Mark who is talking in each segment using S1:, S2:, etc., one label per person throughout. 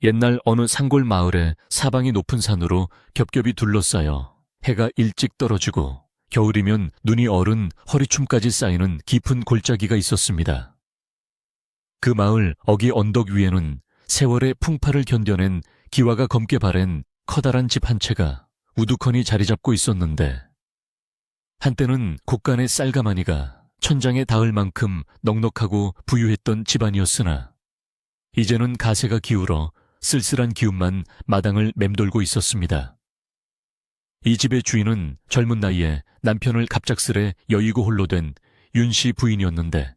S1: 옛날 어느 산골 마을에 사방이 높은 산으로 겹겹이 둘러싸여 해가 일찍 떨어지고 겨울이면 눈이 얼은 허리춤까지 쌓이는 깊은 골짜기가 있었습니다. 그 마을 어기 언덕 위에는 세월의 풍파를 견뎌낸 기와가 검게 바랜 커다란 집 한 채가 우두커니 자리 잡고 있었는데, 한때는 곳간의 쌀가마니가 천장에 닿을 만큼 넉넉하고 부유했던 집안이었으나 이제는 가세가 기울어 쓸쓸한 기운만 마당을 맴돌고 있었습니다. 이 집의 주인은 젊은 나이에 남편을 갑작스레 여의고 홀로 된 윤씨 부인이었는데,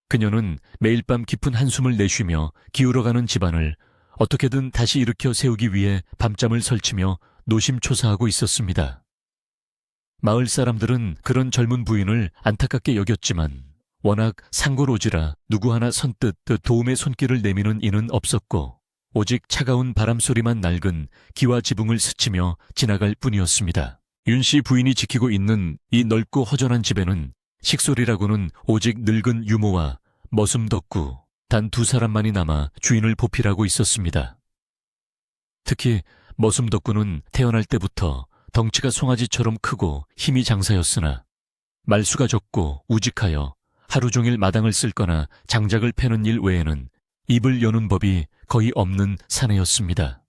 S1: 그녀는 매일 밤 깊은 한숨을 내쉬며 기울어가는 집안을 어떻게든 다시 일으켜 세우기 위해 밤잠을 설치며 노심초사하고 있었습니다. 마을 사람들은 그런 젊은 부인을 안타깝게 여겼지만 워낙 상골오지라 누구 하나 선뜻 도움의 손길을 내미는 이는 없었고, 오직 차가운 바람소리만 낡은 기와 지붕을 스치며 지나갈 뿐이었습니다. 윤씨 부인이 지키고 있는 이 넓고 허전한 집에는 식솔이라고는 오직 늙은 유모와 머슴 덕구 단 두 사람만이 남아 주인을 보필하고 있었습니다. 특히 머슴 덕구는 태어날 때부터 덩치가 송아지처럼 크고 힘이 장사였으나 말수가 적고 우직하여 하루 종일 마당을 쓸거나 장작을 패는 일 외에는 입을 여는 법이 거의 없는 사내였습니다.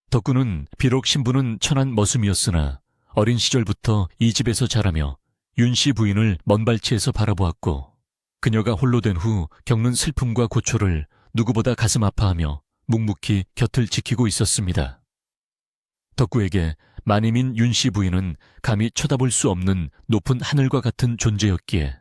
S1: 덕구는 비록 신부는 천한 머슴이었으나 어린 시절부터 이 집에서 자라며 윤씨 부인을 먼발치에서 바라보았고, 그녀가 홀로 된 후 겪는 슬픔과 고초를 누구보다 가슴 아파하며 묵묵히 곁을 지키고 있었습니다. 덕구에게 마님인 윤씨 부인은 감히 쳐다볼 수 없는 높은 하늘과 같은 존재였기에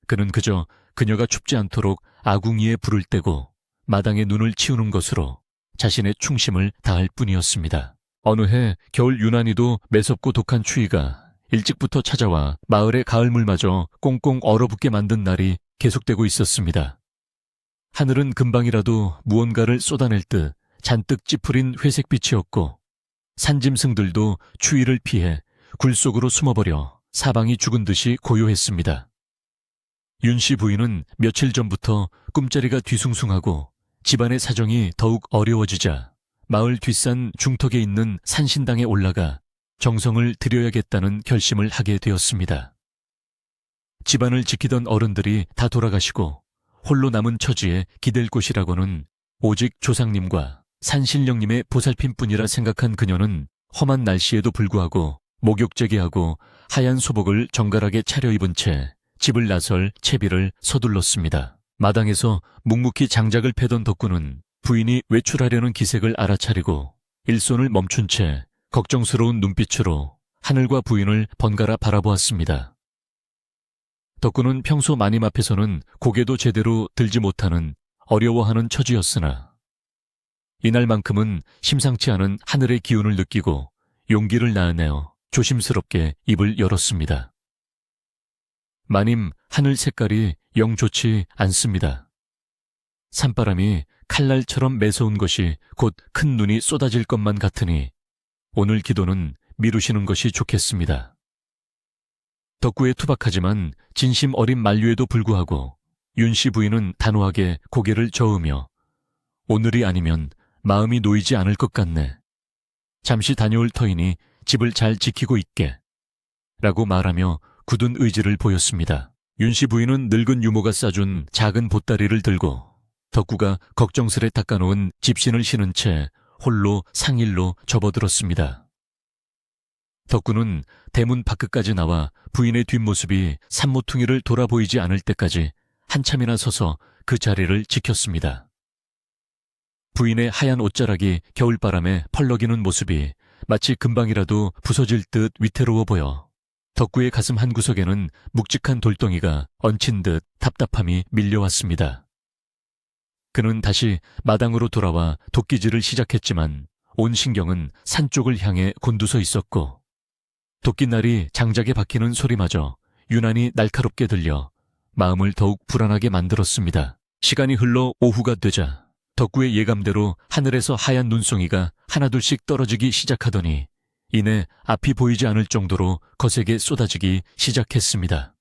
S1: 그는 그저 그녀가 춥지 않도록 아궁이에 불을 떼고 마당에 눈을 치우는 것으로 자신의 충심을 다할 뿐이었습니다. 어느 해 겨울 유난히도 매섭고 독한 추위가 일찍부터 찾아와 마을의 가을물마저 꽁꽁 얼어붙게 만든 날이 계속되고 있었습니다. 하늘은 금방이라도 무언가를 쏟아낼 듯 잔뜩 찌푸린 회색빛이었고, 산짐승들도 추위를 피해 굴 속으로 숨어버려 사방이 죽은 듯이 고요했습니다. 윤씨 부인은 며칠 전부터 꿈자리가 뒤숭숭하고 집안의 사정이 더욱 어려워지자 마을 뒷산 중턱에 있는 산신당에 올라가 정성을 들여야겠다는 결심을 하게 되었습니다. 집안을 지키던 어른들이 다 돌아가시고 홀로 남은 처지에 기댈 곳이라고는 오직 조상님과 산신령님의 보살핌뿐이라 생각한 그녀는 험한 날씨에도 불구하고 목욕제기하고 하얀 소복을 정갈하게 차려입은 채 집을 나설 채비를 서둘렀습니다. 마당에서 묵묵히 장작을 패던 덕구는 부인이 외출하려는 기색을 알아차리고 일손을 멈춘 채 걱정스러운 눈빛으로 하늘과 부인을 번갈아 바라보았습니다. 덕구는 평소 마님 앞에서는 고개도 제대로 들지 못하는 어려워하는 처지였으나 이날만큼은 심상치 않은 하늘의 기운을 느끼고 용기를 나아내어 조심스럽게 입을 열었습니다. 마님, 하늘 색깔이 영 좋지 않습니다. 산바람이 칼날처럼 매서운 것이 곧 큰 눈이 쏟아질 것만 같으니 오늘 기도는 미루시는 것이 좋겠습니다. 덕구의 투박하지만 진심 어린 만류에도 불구하고 윤씨 부인은 단호하게 고개를 저으며 오늘이 아니면 마음이 놓이지 않을 것 같네. 잠시 다녀올 터이니 집을 잘 지키고 있게. 라고 말하며 굳은 의지를 보였습니다. 윤씨 부인은 늙은 유모가 싸준 작은 보따리를 들고 덕구가 걱정스레 닦아놓은 집신을 신은 채 홀로 상일로 접어들었습니다. 덕구는 대문 밖까지 나와 부인의 뒷모습이 산모퉁이를 돌아보이지 않을 때까지 한참이나 서서 그 자리를 지켰습니다. 부인의 하얀 옷자락이 겨울바람에 펄럭이는 모습이 마치 금방이라도 부서질 듯 위태로워 보여 덕구의 가슴 한구석에는 묵직한 돌덩이가 얹힌 듯 답답함이 밀려왔습니다. 그는 다시 마당으로 돌아와 도끼질을 시작했지만 온 신경은 산 쪽을 향해 곤두서 있었고, 도끼날이 장작에 박히는 소리마저 유난히 날카롭게 들려 마음을 더욱 불안하게 만들었습니다. 시간이 흘러 오후가 되자 덕구의 예감대로 하늘에서 하얀 눈송이가 하나둘씩 떨어지기 시작하더니 이내 앞이 보이지 않을 정도로 거세게 쏟아지기 시작했습니다.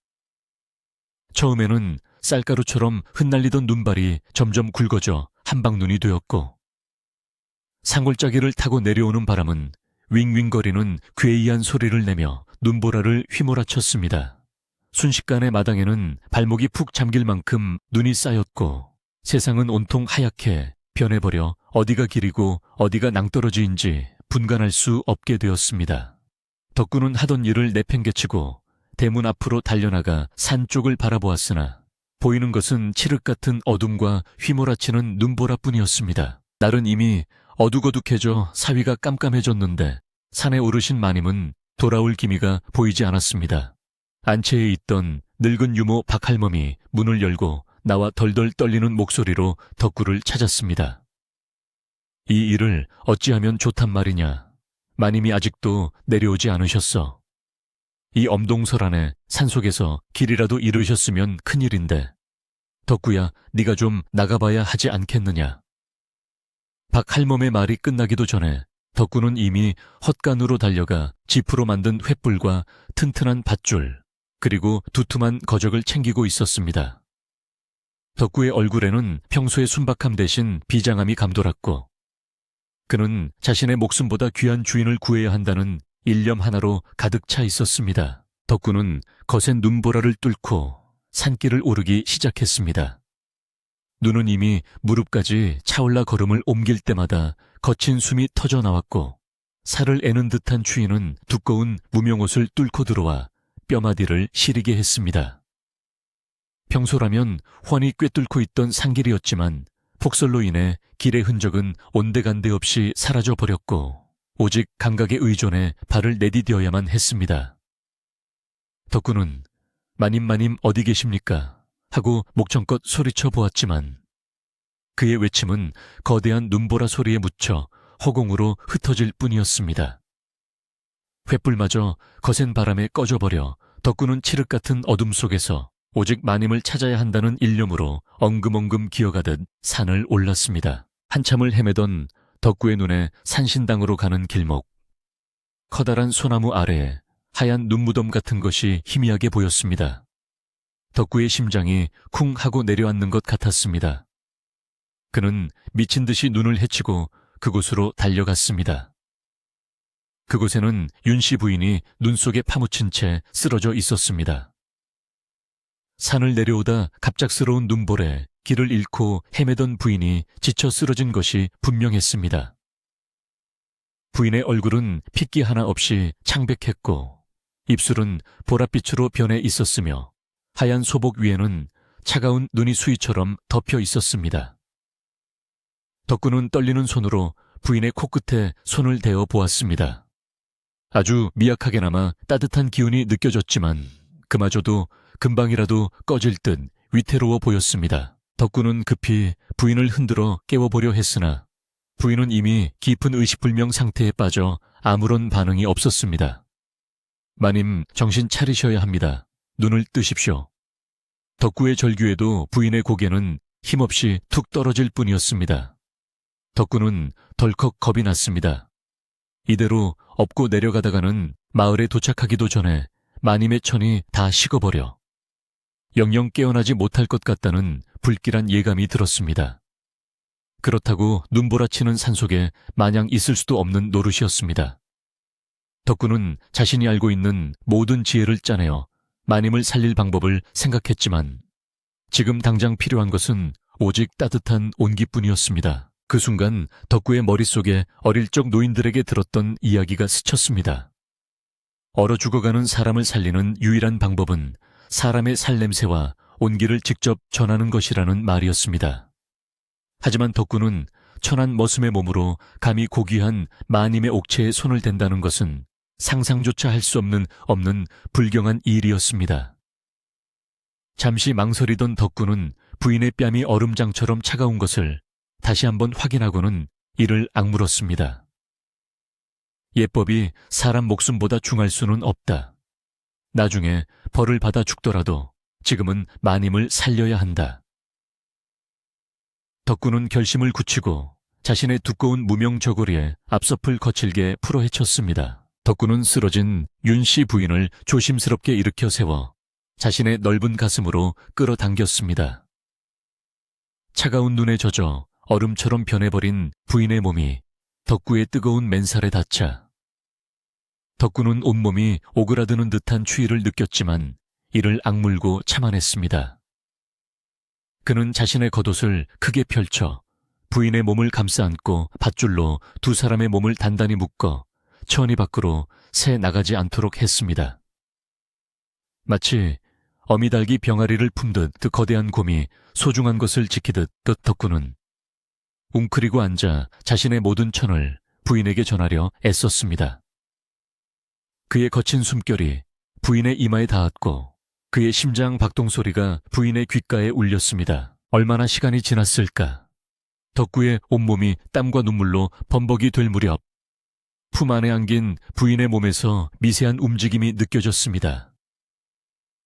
S1: 처음에는 쌀가루처럼 흩날리던 눈발이 점점 굵어져 한방눈이 되었고, 산골짜기를 타고 내려오는 바람은 윙윙거리는 괴이한 소리를 내며 눈보라를 휘몰아쳤습니다. 순식간에 마당에는 발목이 푹 잠길 만큼 눈이 쌓였고, 세상은 온통 하얗게 변해버려 어디가 길이고 어디가 낭떠러지인지 분간할 수 없게 되었습니다. 덕구는 하던 일을 내팽개치고 대문 앞으로 달려나가 산 쪽을 바라보았으나 보이는 것은 칠흑 같은 어둠과 휘몰아치는 눈보라뿐이었습니다. 날은 이미 어둑어둑해져 사위가 깜깜해졌는데 산에 오르신 마님은 돌아올 기미가 보이지 않았습니다. 안채에 있던 늙은 유모 박할멈이 문을 열고 나와 덜덜 떨리는 목소리로 덕구를 찾았습니다. 이 일을 어찌하면 좋단 말이냐. 마님이 아직도 내려오지 않으셨어. 이 엄동설 안에 산속에서 길이라도 잃으셨으면 큰일인데. 덕구야, 네가 좀 나가봐야 하지 않겠느냐. 박할멈의 말이 끝나기도 전에 덕구는 이미 헛간으로 달려가 지프로 만든 횃불과 튼튼한 밧줄, 그리고 두툼한 거적을 챙기고 있었습니다. 덕구의 얼굴에는 평소의 순박함 대신 비장함이 감돌았고, 그는 자신의 목숨보다 귀한 주인을 구해야 한다는 일념 하나로 가득 차 있었습니다. 덕구는 거센 눈보라를 뚫고 산길을 오르기 시작했습니다. 눈은 이미 무릎까지 차올라 걸음을 옮길 때마다 거친 숨이 터져 나왔고, 살을 애는 듯한 추위는 두꺼운 무명옷을 뚫고 들어와 뼈마디를 시리게 했습니다. 평소라면 훤히 꿰뚫고 있던 산길이었지만 폭설로 인해 길의 흔적은 온데간데 없이 사라져 버렸고, 오직 감각에 의존해 발을 내디뎌야만 했습니다. 덕구는 마님 어디 계십니까? 하고 목청껏 소리쳐 보았지만 그의 외침은 거대한 눈보라 소리에 묻혀 허공으로 흩어질 뿐이었습니다. 횃불마저 거센 바람에 꺼져버려 덕구는 칠흑 같은 어둠 속에서 오직 마님을 찾아야 한다는 일념으로 엉금엉금 기어가듯 산을 올랐습니다. 한참을 헤매던 덕구의 눈에 산신당으로 가는 길목. 커다란 소나무 아래에 하얀 눈무덤 같은 것이 희미하게 보였습니다. 덕구의 심장이 쿵 하고 내려앉는 것 같았습니다. 그는 미친 듯이 눈을 헤치고 그곳으로 달려갔습니다. 그곳에는 윤씨 부인이 눈 속에 파묻힌 채 쓰러져 있었습니다. 산을 내려오다 갑작스러운 눈보라에 길을 잃고 헤매던 부인이 지쳐 쓰러진 것이 분명했습니다. 부인의 얼굴은 핏기 하나 없이 창백했고 입술은 보랏빛으로 변해 있었으며 하얀 소복 위에는 차가운 눈이 수위처럼 덮여 있었습니다. 덕구는 떨리는 손으로 부인의 코끝에 손을 대어 보았습니다. 아주 미약하게나마 따뜻한 기운이 느껴졌지만 그마저도 금방이라도 꺼질 듯 위태로워 보였습니다. 덕구는 급히 부인을 흔들어 깨워보려 했으나 부인은 이미 깊은 의식불명 상태에 빠져 아무런 반응이 없었습니다. 마님, 정신 차리셔야 합니다. 눈을 뜨십시오. 덕구의 절규에도 부인의 고개는 힘없이 툭 떨어질 뿐이었습니다. 덕구는 덜컥 겁이 났습니다. 이대로 업고 내려가다가는 마을에 도착하기도 전에 마님의 천이 다 식어버려 영영 깨어나지 못할 것 같다는 불길한 예감이 들었습니다. 그렇다고 눈보라치는 산속에 마냥 있을 수도 없는 노릇이었습니다. 덕구는 자신이 알고 있는 모든 지혜를 짜내어 마님을 살릴 방법을 생각했지만 지금 당장 필요한 것은 오직 따뜻한 온기뿐이었습니다. 그 순간 덕구의 머릿속에 어릴 적 노인들에게 들었던 이야기가 스쳤습니다. 얼어 죽어가는 사람을 살리는 유일한 방법은 사람의 살냄새와 온기를 직접 전하는 것이라는 말이었습니다. 하지만 덕구는 천한 머슴의 몸으로 감히 고귀한 마님의 옥체에 손을 댄다는 것은 상상조차 할 수 없는 불경한 일이었습니다. 잠시 망설이던 덕구는 부인의 뺨이 얼음장처럼 차가운 것을 다시 한번 확인하고는 이를 악물었습니다. 예법이 사람 목숨보다 중할 수는 없다. 나중에 벌을 받아 죽더라도 지금은 마님을 살려야 한다. 덕구는 결심을 굳히고 자신의 두꺼운 무명 저고리에 앞서풀 거칠게 풀어헤쳤습니다. 덕구는 쓰러진 윤씨 부인을 조심스럽게 일으켜 세워 자신의 넓은 가슴으로 끌어당겼습니다. 차가운 눈에 젖어 얼음처럼 변해버린 부인의 몸이 덕구의 뜨거운 맨살에 닿자 덕구는 온몸이 오그라드는 듯한 추위를 느꼈지만 이를 악물고 참아냈습니다. 그는 자신의 겉옷을 크게 펼쳐 부인의 몸을 감싸 안고 밧줄로 두 사람의 몸을 단단히 묶어 천이 밖으로 새 나가지 않도록 했습니다. 마치 어미달기 병아리를 품듯 그 거대한 곰이 소중한 것을 지키듯 덕구는 웅크리고 앉아 자신의 모든 천을 부인에게 전하려 애썼습니다. 그의 거친 숨결이 부인의 이마에 닿았고 그의 심장 박동 소리가 부인의 귓가에 울렸습니다. 얼마나 시간이 지났을까? 덕구의 온몸이 땀과 눈물로 범벅이 될 무렵 품 안에 안긴 부인의 몸에서 미세한 움직임이 느껴졌습니다.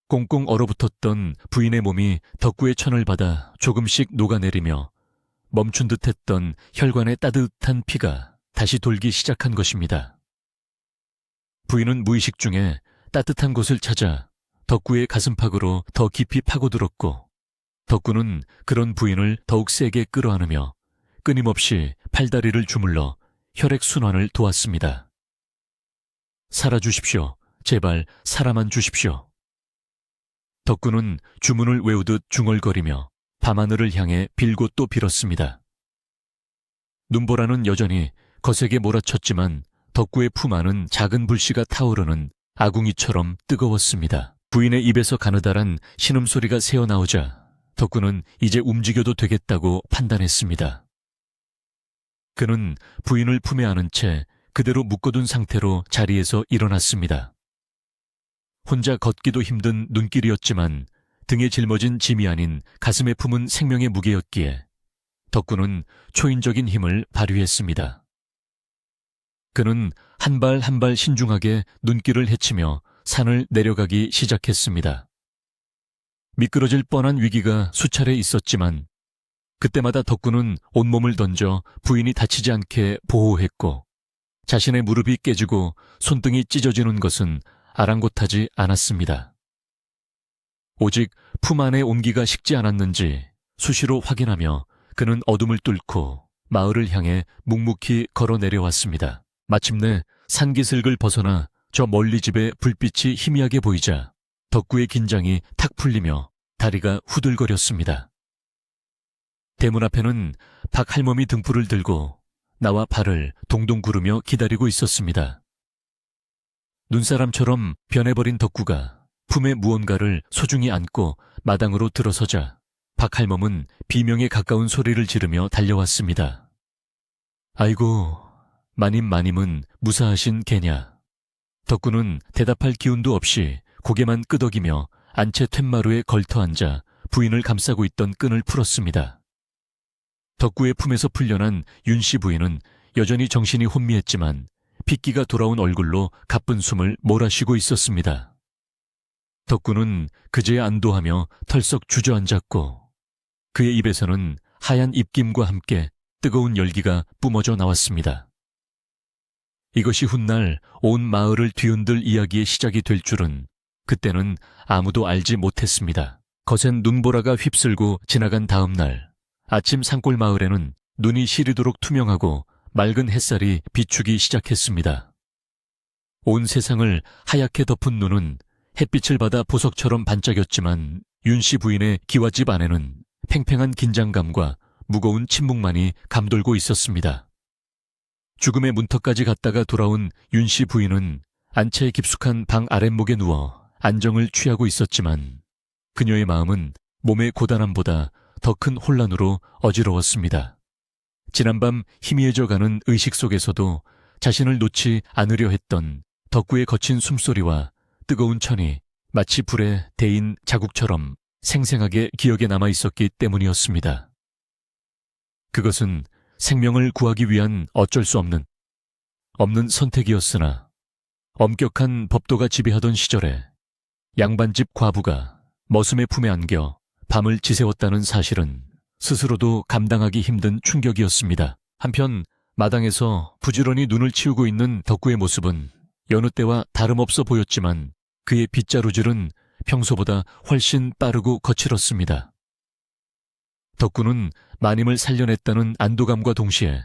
S1: 꽁꽁 얼어붙었던 부인의 몸이 덕구의 천을 받아 조금씩 녹아내리며 멈춘 듯했던 혈관의 따뜻한 피가 다시 돌기 시작한 것입니다. 부인은 무의식 중에 따뜻한 곳을 찾아 덕구의 가슴팍으로 더 깊이 파고들었고 덕구는 그런 부인을 더욱 세게 끌어안으며 끊임없이 팔다리를 주물러 혈액순환을 도왔습니다. 살아주십시오. 제발 살아만 주십시오. 덕구는 주문을 외우듯 중얼거리며 밤하늘을 향해 빌고 또 빌었습니다. 눈보라는 여전히 거세게 몰아쳤지만 덕구의 품 안은 작은 불씨가 타오르는 아궁이처럼 뜨거웠습니다. 부인의 입에서 가느다란 신음소리가 새어나오자 덕구는 이제 움직여도 되겠다고 판단했습니다. 그는 부인을 품에 안은 채 그대로 묶어둔 상태로 자리에서 일어났습니다. 혼자 걷기도 힘든 눈길이었지만 등에 짊어진 짐이 아닌 가슴에 품은 생명의 무게였기에 덕구는 초인적인 힘을 발휘했습니다. 그는 한 발 한 발 신중하게 눈길을 헤치며 산을 내려가기 시작했습니다. 미끄러질 뻔한 위기가 수차례 있었지만 그때마다 덕구는 온몸을 던져 부인이 다치지 않게 보호했고 자신의 무릎이 깨지고 손등이 찢어지는 것은 아랑곳하지 않았습니다. 오직 품 안의 온기가 식지 않았는지 수시로 확인하며 그는 어둠을 뚫고 마을을 향해 묵묵히 걸어 내려왔습니다. 마침내 산기슭을 벗어나 저 멀리 집에 불빛이 희미하게 보이자 덕구의 긴장이 탁 풀리며 다리가 후들거렸습니다. 대문 앞에는 박 할멈이 등불을 들고 나와 발을 동동 구르며 기다리고 있었습니다. 눈사람처럼 변해버린 덕구가 품에 무언가를 소중히 안고 마당으로 들어서자 박 할멈은 비명에 가까운 소리를 지르며 달려왔습니다. 아이고, 마님은 무사하신 개냐. 덕구는 대답할 기운도 없이 고개만 끄덕이며 안채 툇마루에 걸터앉아 부인을 감싸고 있던 끈을 풀었습니다. 덕구의 품에서 풀려난 윤씨 부인은 여전히 정신이 혼미했지만 핏기가 돌아온 얼굴로 가쁜 숨을 몰아쉬고 있었습니다. 덕구는 그제야 안도하며 털썩 주저앉았고 그의 입에서는 하얀 입김과 함께 뜨거운 열기가 뿜어져 나왔습니다. 이것이 훗날 온 마을을 뒤흔들 이야기의 시작이 될 줄은 그때는 아무도 알지 못했습니다. 거센 눈보라가 휩쓸고 지나간 다음 날 아침 산골 마을에는 눈이 시리도록 투명하고 맑은 햇살이 비추기 시작했습니다. 온 세상을 하얗게 덮은 눈은 햇빛을 받아 보석처럼 반짝였지만 윤씨 부인의 기와집 안에는 팽팽한 긴장감과 무거운 침묵만이 감돌고 있었습니다. 죽음의 문턱까지 갔다가 돌아온 윤씨 부인은 안채 깊숙한 방 아랫목에 누워 안정을 취하고 있었지만 그녀의 마음은 몸의 고단함보다 더 큰 혼란으로 어지러웠습니다. 지난밤 희미해져가는 의식 속에서도 자신을 놓지 않으려 했던 덕구의 거친 숨소리와 뜨거운 천이 마치 불에 데인 자국처럼 생생하게 기억에 남아 있었기 때문이었습니다. 그것은 생명을 구하기 위한 어쩔 수 없는 선택이었으나 엄격한 법도가 지배하던 시절에 양반집 과부가 머슴의 품에 안겨 밤을 지새웠다는 사실은 스스로도 감당하기 힘든 충격이었습니다. 한편 마당에서 부지런히 눈을 치우고 있는 덕구의 모습은 여느 때와 다름없어 보였지만 그의 빗자루질은 평소보다 훨씬 빠르고 거칠었습니다. 덕구는 마님을 살려냈다는 안도감과 동시에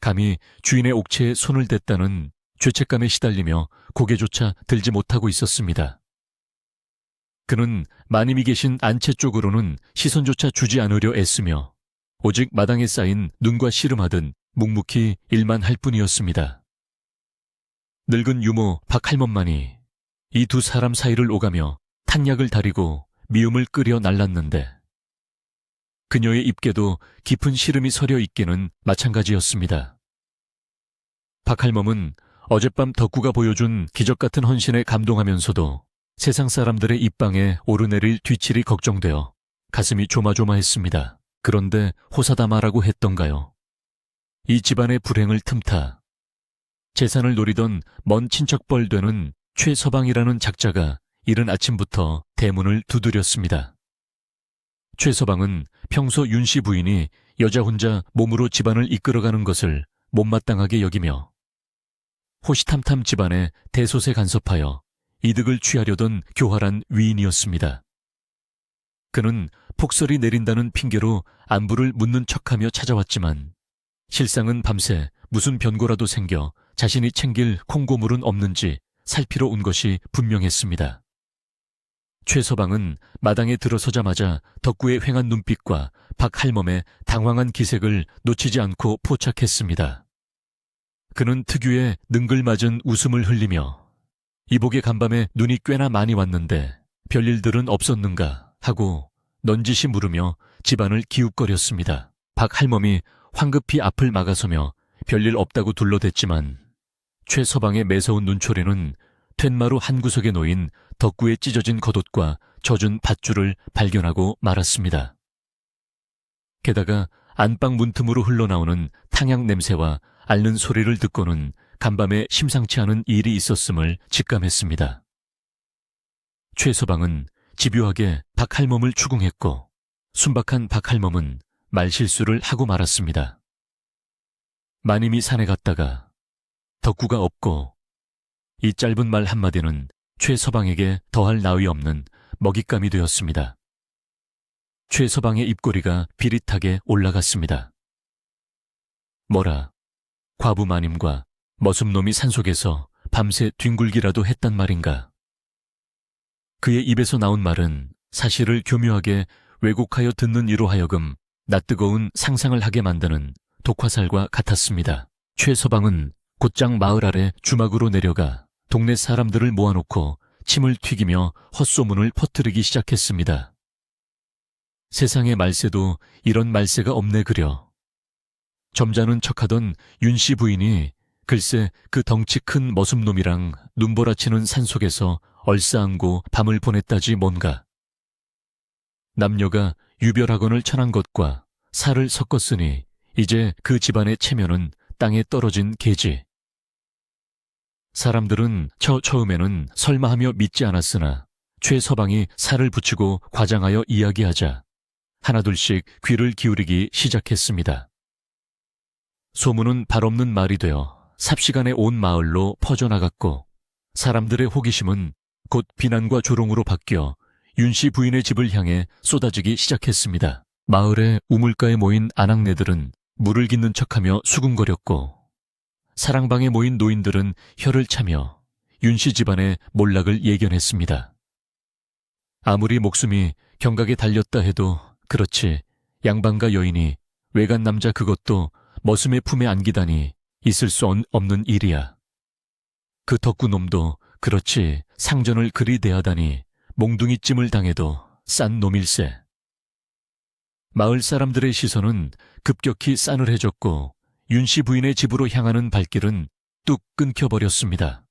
S1: 감히 주인의 옥체에 손을 댔다는 죄책감에 시달리며 고개조차 들지 못하고 있었습니다. 그는 마님이 계신 안채 쪽으로는 시선조차 주지 않으려 애쓰며 오직 마당에 쌓인 눈과 씨름하듯 묵묵히 일만 할 뿐이었습니다. 늙은 유모 박할멈만이 이 두 사람 사이를 오가며 탕약을 다리고 미움을 끓여 날랐는데 그녀의 입게도 깊은 시름이 서려 있기는 마찬가지였습니다. 박할멈은 어젯밤 덕구가 보여준 기적같은 헌신에 감동하면서도 세상 사람들의 입방에 오르내릴 뒤칠이 걱정되어 가슴이 조마조마했습니다. 그런데 호사다마라고 했던가요? 이 집안의 불행을 틈타 재산을 노리던 먼 친척벌 되는 최서방이라는 작자가 이른 아침부터 대문을 두드렸습니다. 최서방은 평소 윤씨 부인이 여자 혼자 몸으로 집안을 이끌어가는 것을 못마땅하게 여기며 호시탐탐 집안에 대솥에 간섭하여 이득을 취하려던 교활한 위인이었습니다. 그는 폭설이 내린다는 핑계로 안부를 묻는 척하며 찾아왔지만 실상은 밤새 무슨 변고라도 생겨 자신이 챙길 콩고물은 없는지 살피러 온 것이 분명했습니다. 최서방은 마당에 들어서자마자 덕구의 휑한 눈빛과 박할멈의 당황한 기색을 놓치지 않고 포착했습니다. 그는 특유의 능글맞은 웃음을 흘리며 이복의 간밤에 눈이 꽤나 많이 왔는데 별일들은 없었는가 하고 넌지시 물으며 집안을 기웃거렸습니다. 박할멈이 황급히 앞을 막아서며 별일 없다고 둘러댔지만 최서방의 매서운 눈초리는 툇마루 한 구석에 놓인 덕구의 찢어진 겉옷과 젖은 밧줄을 발견하고 말았습니다. 게다가 안방 문틈으로 흘러나오는 탕약 냄새와 앓는 소리를 듣고는 간밤에 심상치 않은 일이 있었음을 직감했습니다. 최서방은 집요하게 박할멈을 추궁했고 순박한 박할멈은 말실수를 하고 말았습니다. 마님이 산에 갔다가 덕구가 없고 이 짧은 말 한마디는 최서방에게 더할 나위 없는 먹잇감이 되었습니다. 최서방의 입꼬리가 비릿하게 올라갔습니다. 뭐라, 과부 마님과 머슴놈이 산속에서 밤새 뒹굴기라도 했단 말인가. 그의 입에서 나온 말은 사실을 교묘하게 왜곡하여 듣는 이로 하여금 낯뜨거운 상상을 하게 만드는 독화살과 같았습니다. 최서방은 곧장 마을 아래 주막으로 내려가 동네 사람들을 모아놓고 침을 튀기며 헛소문을 퍼뜨리기 시작했습니다. 세상의 말세도 이런 말세가 없네 그려. 점잖은 척하던 윤씨 부인이 글쎄 그 덩치 큰 머슴놈이랑 눈보라치는 산속에서 얼싸안고 밤을 보냈다지 뭔가. 남녀가 유별학원을 천한 것과 살을 섞었으니 이제 그 집안의 체면은 땅에 떨어진 개지. 사람들은 처음에는 설마하며 믿지 않았으나 최서방이 살을 붙이고 과장하여 이야기하자 하나둘씩 귀를 기울이기 시작했습니다. 소문은 발없는 말이 되어 삽시간에 온 마을로 퍼져나갔고 사람들의 호기심은 곧 비난과 조롱으로 바뀌어 윤씨 부인의 집을 향해 쏟아지기 시작했습니다. 마을의 우물가에 모인 아낙네들은 물을 깃는 척하며 수군거렸고 사랑방에 모인 노인들은 혀를 차며 윤씨 집안의 몰락을 예견했습니다. 아무리 목숨이 경각에 달렸다 해도 그렇지 양반과 여인이 외간 남자 그것도 머슴의 품에 안기다니 있을 수 없는 일이야. 그 덕구놈도 그렇지 상전을 그리 대하다니 몽둥이찜을 당해도 싼 놈일세. 마을 사람들의 시선은 급격히 싸늘해졌고 윤씨 부인의 집으로 향하는 발길은 뚝 끊겨버렸습니다.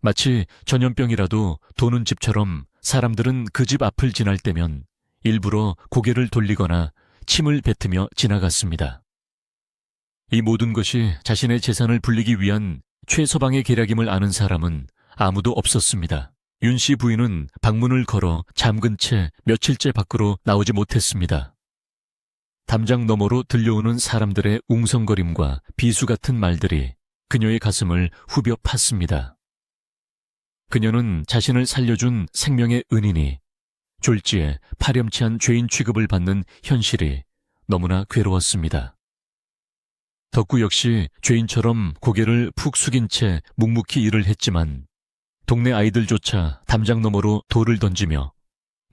S1: 마치 전염병이라도 도는 집처럼 사람들은 그 집 앞을 지날 때면 일부러 고개를 돌리거나 침을 뱉으며 지나갔습니다. 이 모든 것이 자신의 재산을 불리기 위한 최서방의 계략임을 아는 사람은 아무도 없었습니다. 윤씨 부인은 방문을 걸어 잠근 채 며칠째 밖으로 나오지 못했습니다. 담장 너머로 들려오는 사람들의 웅성거림과 비수 같은 말들이 그녀의 가슴을 후벼 팠습니다. 그녀는 자신을 살려준 생명의 은인이 졸지에 파렴치한 죄인 취급을 받는 현실이 너무나 괴로웠습니다. 덕구 역시 죄인처럼 고개를 푹 숙인 채 묵묵히 일을 했지만 동네 아이들조차 담장 너머로 돌을 던지며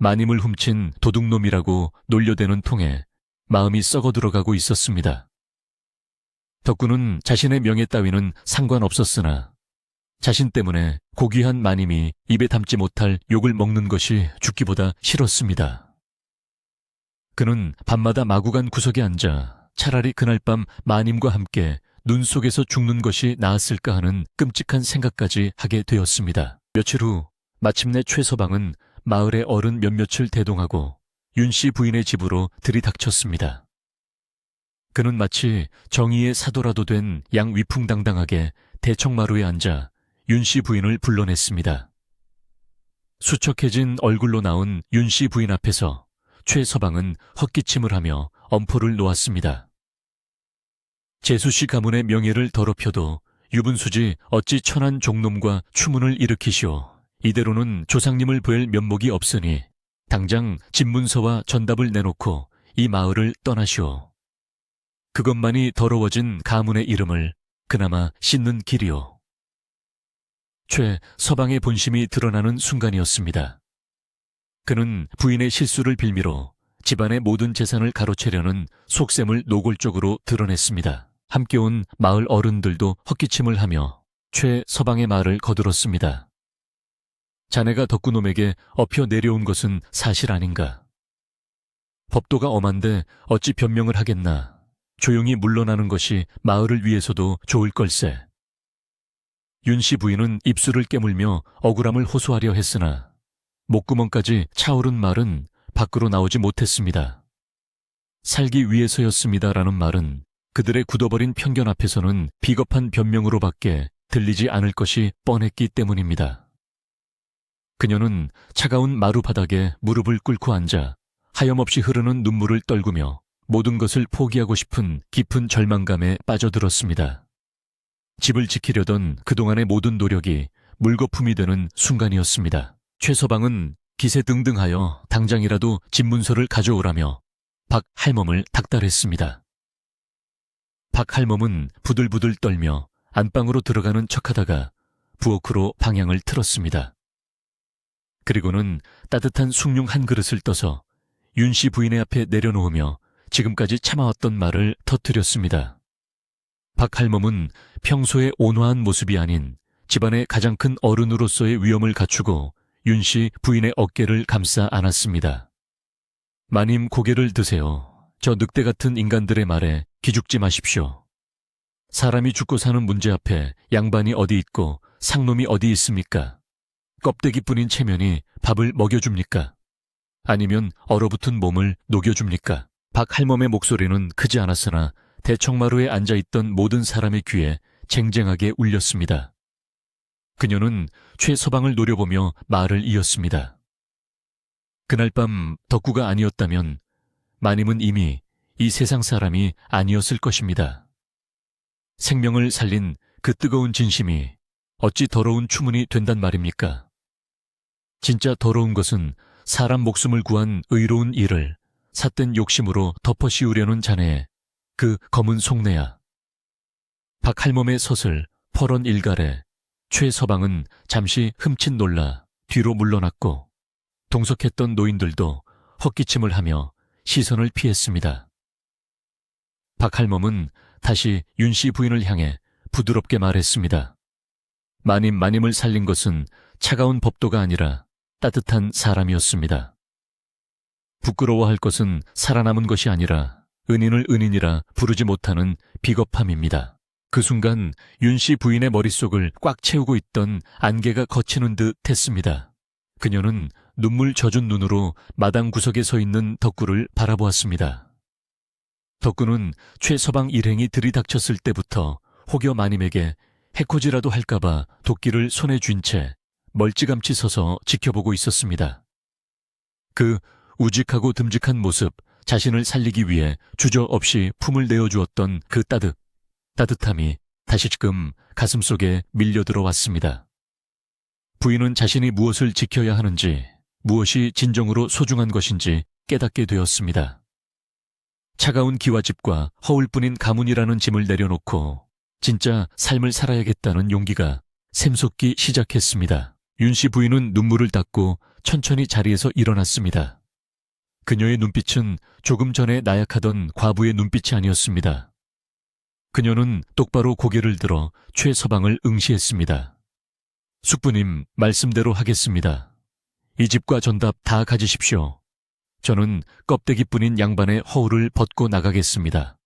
S1: 마님을 훔친 도둑놈이라고 놀려대는 통에 마음이 썩어 들어가고 있었습니다. 덕구는 자신의 명예 따위는 상관없었으나 자신 때문에 고귀한 마님이 입에 담지 못할 욕을 먹는 것이 죽기보다 싫었습니다. 그는 밤마다 마구간 구석에 앉아 차라리 그날 밤 마님과 함께 눈 속에서 죽는 것이 나았을까 하는 끔찍한 생각까지 하게 되었습니다. 며칠 후 마침내 최서방은 마을의 어른 몇몇을 대동하고 윤씨 부인의 집으로 들이닥쳤습니다. 그는 마치 정의의 사도라도 된 양위풍당당하게 대청마루에 앉아 윤씨 부인을 불러냈습니다. 수척해진 얼굴로 나온 윤씨 부인 앞에서 최서방은 헛기침을 하며 엄포를 놓았습니다. 재수씨 가문의 명예를 더럽혀도 유분수지 어찌 천한 종놈과 추문을 일으키시오. 이대로는 조상님을 뵐 면목이 없으니 당장 집문서와 전답을 내놓고 이 마을을 떠나시오. 그것만이 더러워진 가문의 이름을 그나마 씻는 길이오. 최 서방의 본심이 드러나는 순간이었습니다. 그는 부인의 실수를 빌미로 집안의 모든 재산을 가로채려는 속셈을 노골적으로 드러냈습니다. 함께 온 마을 어른들도 헛기침을 하며 최 서방의 말을 거들었습니다. 자네가 덕구놈에게 엎혀 내려온 것은 사실 아닌가? 법도가 엄한데 어찌 변명을 하겠나? 조용히 물러나는 것이 마을을 위해서도 좋을 걸세. 윤씨 부인은 입술을 깨물며 억울함을 호소하려 했으나 목구멍까지 차오른 말은 밖으로 나오지 못했습니다. 살기 위해서였습니다라는 말은 그들의 굳어버린 편견 앞에서는 비겁한 변명으로밖에 들리지 않을 것이 뻔했기 때문입니다. 그녀는 차가운 마루 바닥에 무릎을 꿇고 앉아 하염없이 흐르는 눈물을 떨구며 모든 것을 포기하고 싶은 깊은 절망감에 빠져들었습니다. 집을 지키려던 그동안의 모든 노력이 물거품이 되는 순간이었습니다. 최서방은 기세등등하여 당장이라도 집문서를 가져오라며 박 할멈을 닥달했습니다. 박 할멈은 부들부들 떨며 안방으로 들어가는 척하다가 부엌으로 방향을 틀었습니다. 그리고는 따뜻한 숭늉 한 그릇을 떠서 윤씨 부인의 앞에 내려놓으며 지금까지 참아왔던 말을 터뜨렸습니다. 박 할멈은 평소의 온화한 모습이 아닌 집안의 가장 큰 어른으로서의 위엄을 갖추고 윤씨 부인의 어깨를 감싸 안았습니다. 마님 고개를 드세요. 저 늑대 같은 인간들의 말에 기죽지 마십시오. 사람이 죽고 사는 문제 앞에 양반이 어디 있고 상놈이 어디 있습니까? 껍데기뿐인 체면이 밥을 먹여줍니까? 아니면 얼어붙은 몸을 녹여줍니까? 박 할멈의 목소리는 크지 않았으나 대청마루에 앉아있던 모든 사람의 귀에 쟁쟁하게 울렸습니다. 그녀는 최 서방을 노려보며 말을 이었습니다. 그날 밤 덕구가 아니었다면 마님은 이미 이 세상 사람이 아니었을 것입니다. 생명을 살린 그 뜨거운 진심이 어찌 더러운 추문이 된단 말입니까? 진짜 더러운 것은 사람 목숨을 구한 의로운 일을 삿된 욕심으로 덮어씌우려는 자네의 그 검은 속내야. 박 할멈의 서슬 퍼런 일갈에 최 서방은 잠시 흠칫 놀라 뒤로 물러났고 동석했던 노인들도 헛기침을 하며 시선을 피했습니다. 박 할멈은 다시 윤씨 부인을 향해 부드럽게 말했습니다. 마님을 살린 것은 차가운 법도가 아니라 따뜻한 사람이었습니다. 부끄러워할 것은 살아남은 것이 아니라 은인을 은인이라 부르지 못하는 비겁함입니다. 그 순간 윤씨 부인의 머릿속을 꽉 채우고 있던 안개가 걷히는 듯 했습니다. 그녀는 눈물 젖은 눈으로 마당 구석에 서 있는 덕구를 바라보았습니다. 덕구는 최 서방 일행이 들이닥쳤을 때부터 혹여 마님에게 해코지라도 할까봐 도끼를 손에 쥔 채 멀찌감치 서서 지켜보고 있었습니다. 그 우직하고 듬직한 모습, 자신을 살리기 위해 주저없이 품을 내어주었던 그 따뜻함이 다시금 가슴속에 밀려들어 왔습니다. 부인은 자신이 무엇을 지켜야 하는지, 무엇이 진정으로 소중한 것인지 깨닫게 되었습니다. 차가운 기와집과 허울뿐인 가문이라는 짐을 내려놓고 진짜 삶을 살아야겠다는 용기가 샘솟기 시작했습니다. 윤씨 부인은 눈물을 닦고 천천히 자리에서 일어났습니다. 그녀의 눈빛은 조금 전에 나약하던 과부의 눈빛이 아니었습니다. 그녀는 똑바로 고개를 들어 최 서방을 응시했습니다. 숙부님, 말씀대로 하겠습니다. 이 집과 전답 다 가지십시오. 저는 껍데기뿐인 양반의 허울을 벗고 나가겠습니다.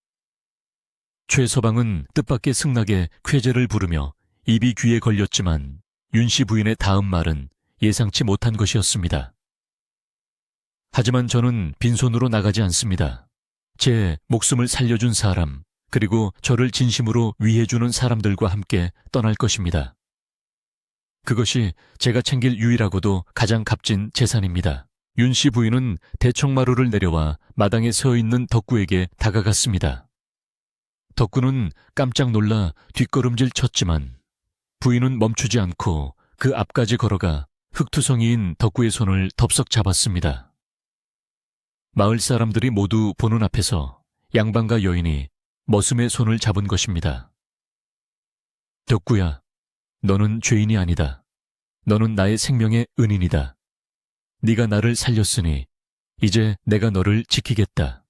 S1: 최 서방은 뜻밖의 승낙에 쾌재를 부르며 입이 귀에 걸렸지만 윤씨 부인의 다음 말은 예상치 못한 것이었습니다. 하지만 저는 빈손으로 나가지 않습니다. 제 목숨을 살려준 사람, 그리고 저를 진심으로 위해주는 사람들과 함께 떠날 것입니다. 그것이 제가 챙길 유일하고도 가장 값진 재산입니다. 윤씨 부인은 대청마루를 내려와 마당에 서 있는 덕구에게 다가갔습니다. 덕구는 깜짝 놀라 뒷걸음질 쳤지만 부인은 멈추지 않고 그 앞까지 걸어가 흙투성이인 덕구의 손을 덥석 잡았습니다. 마을 사람들이 모두 보는 앞에서 양반과 여인이 머슴의 손을 잡은 것입니다. 덕구야, 너는 죄인이 아니다. 너는 나의 생명의 은인이다. 네가 나를 살렸으니 이제 내가 너를 지키겠다.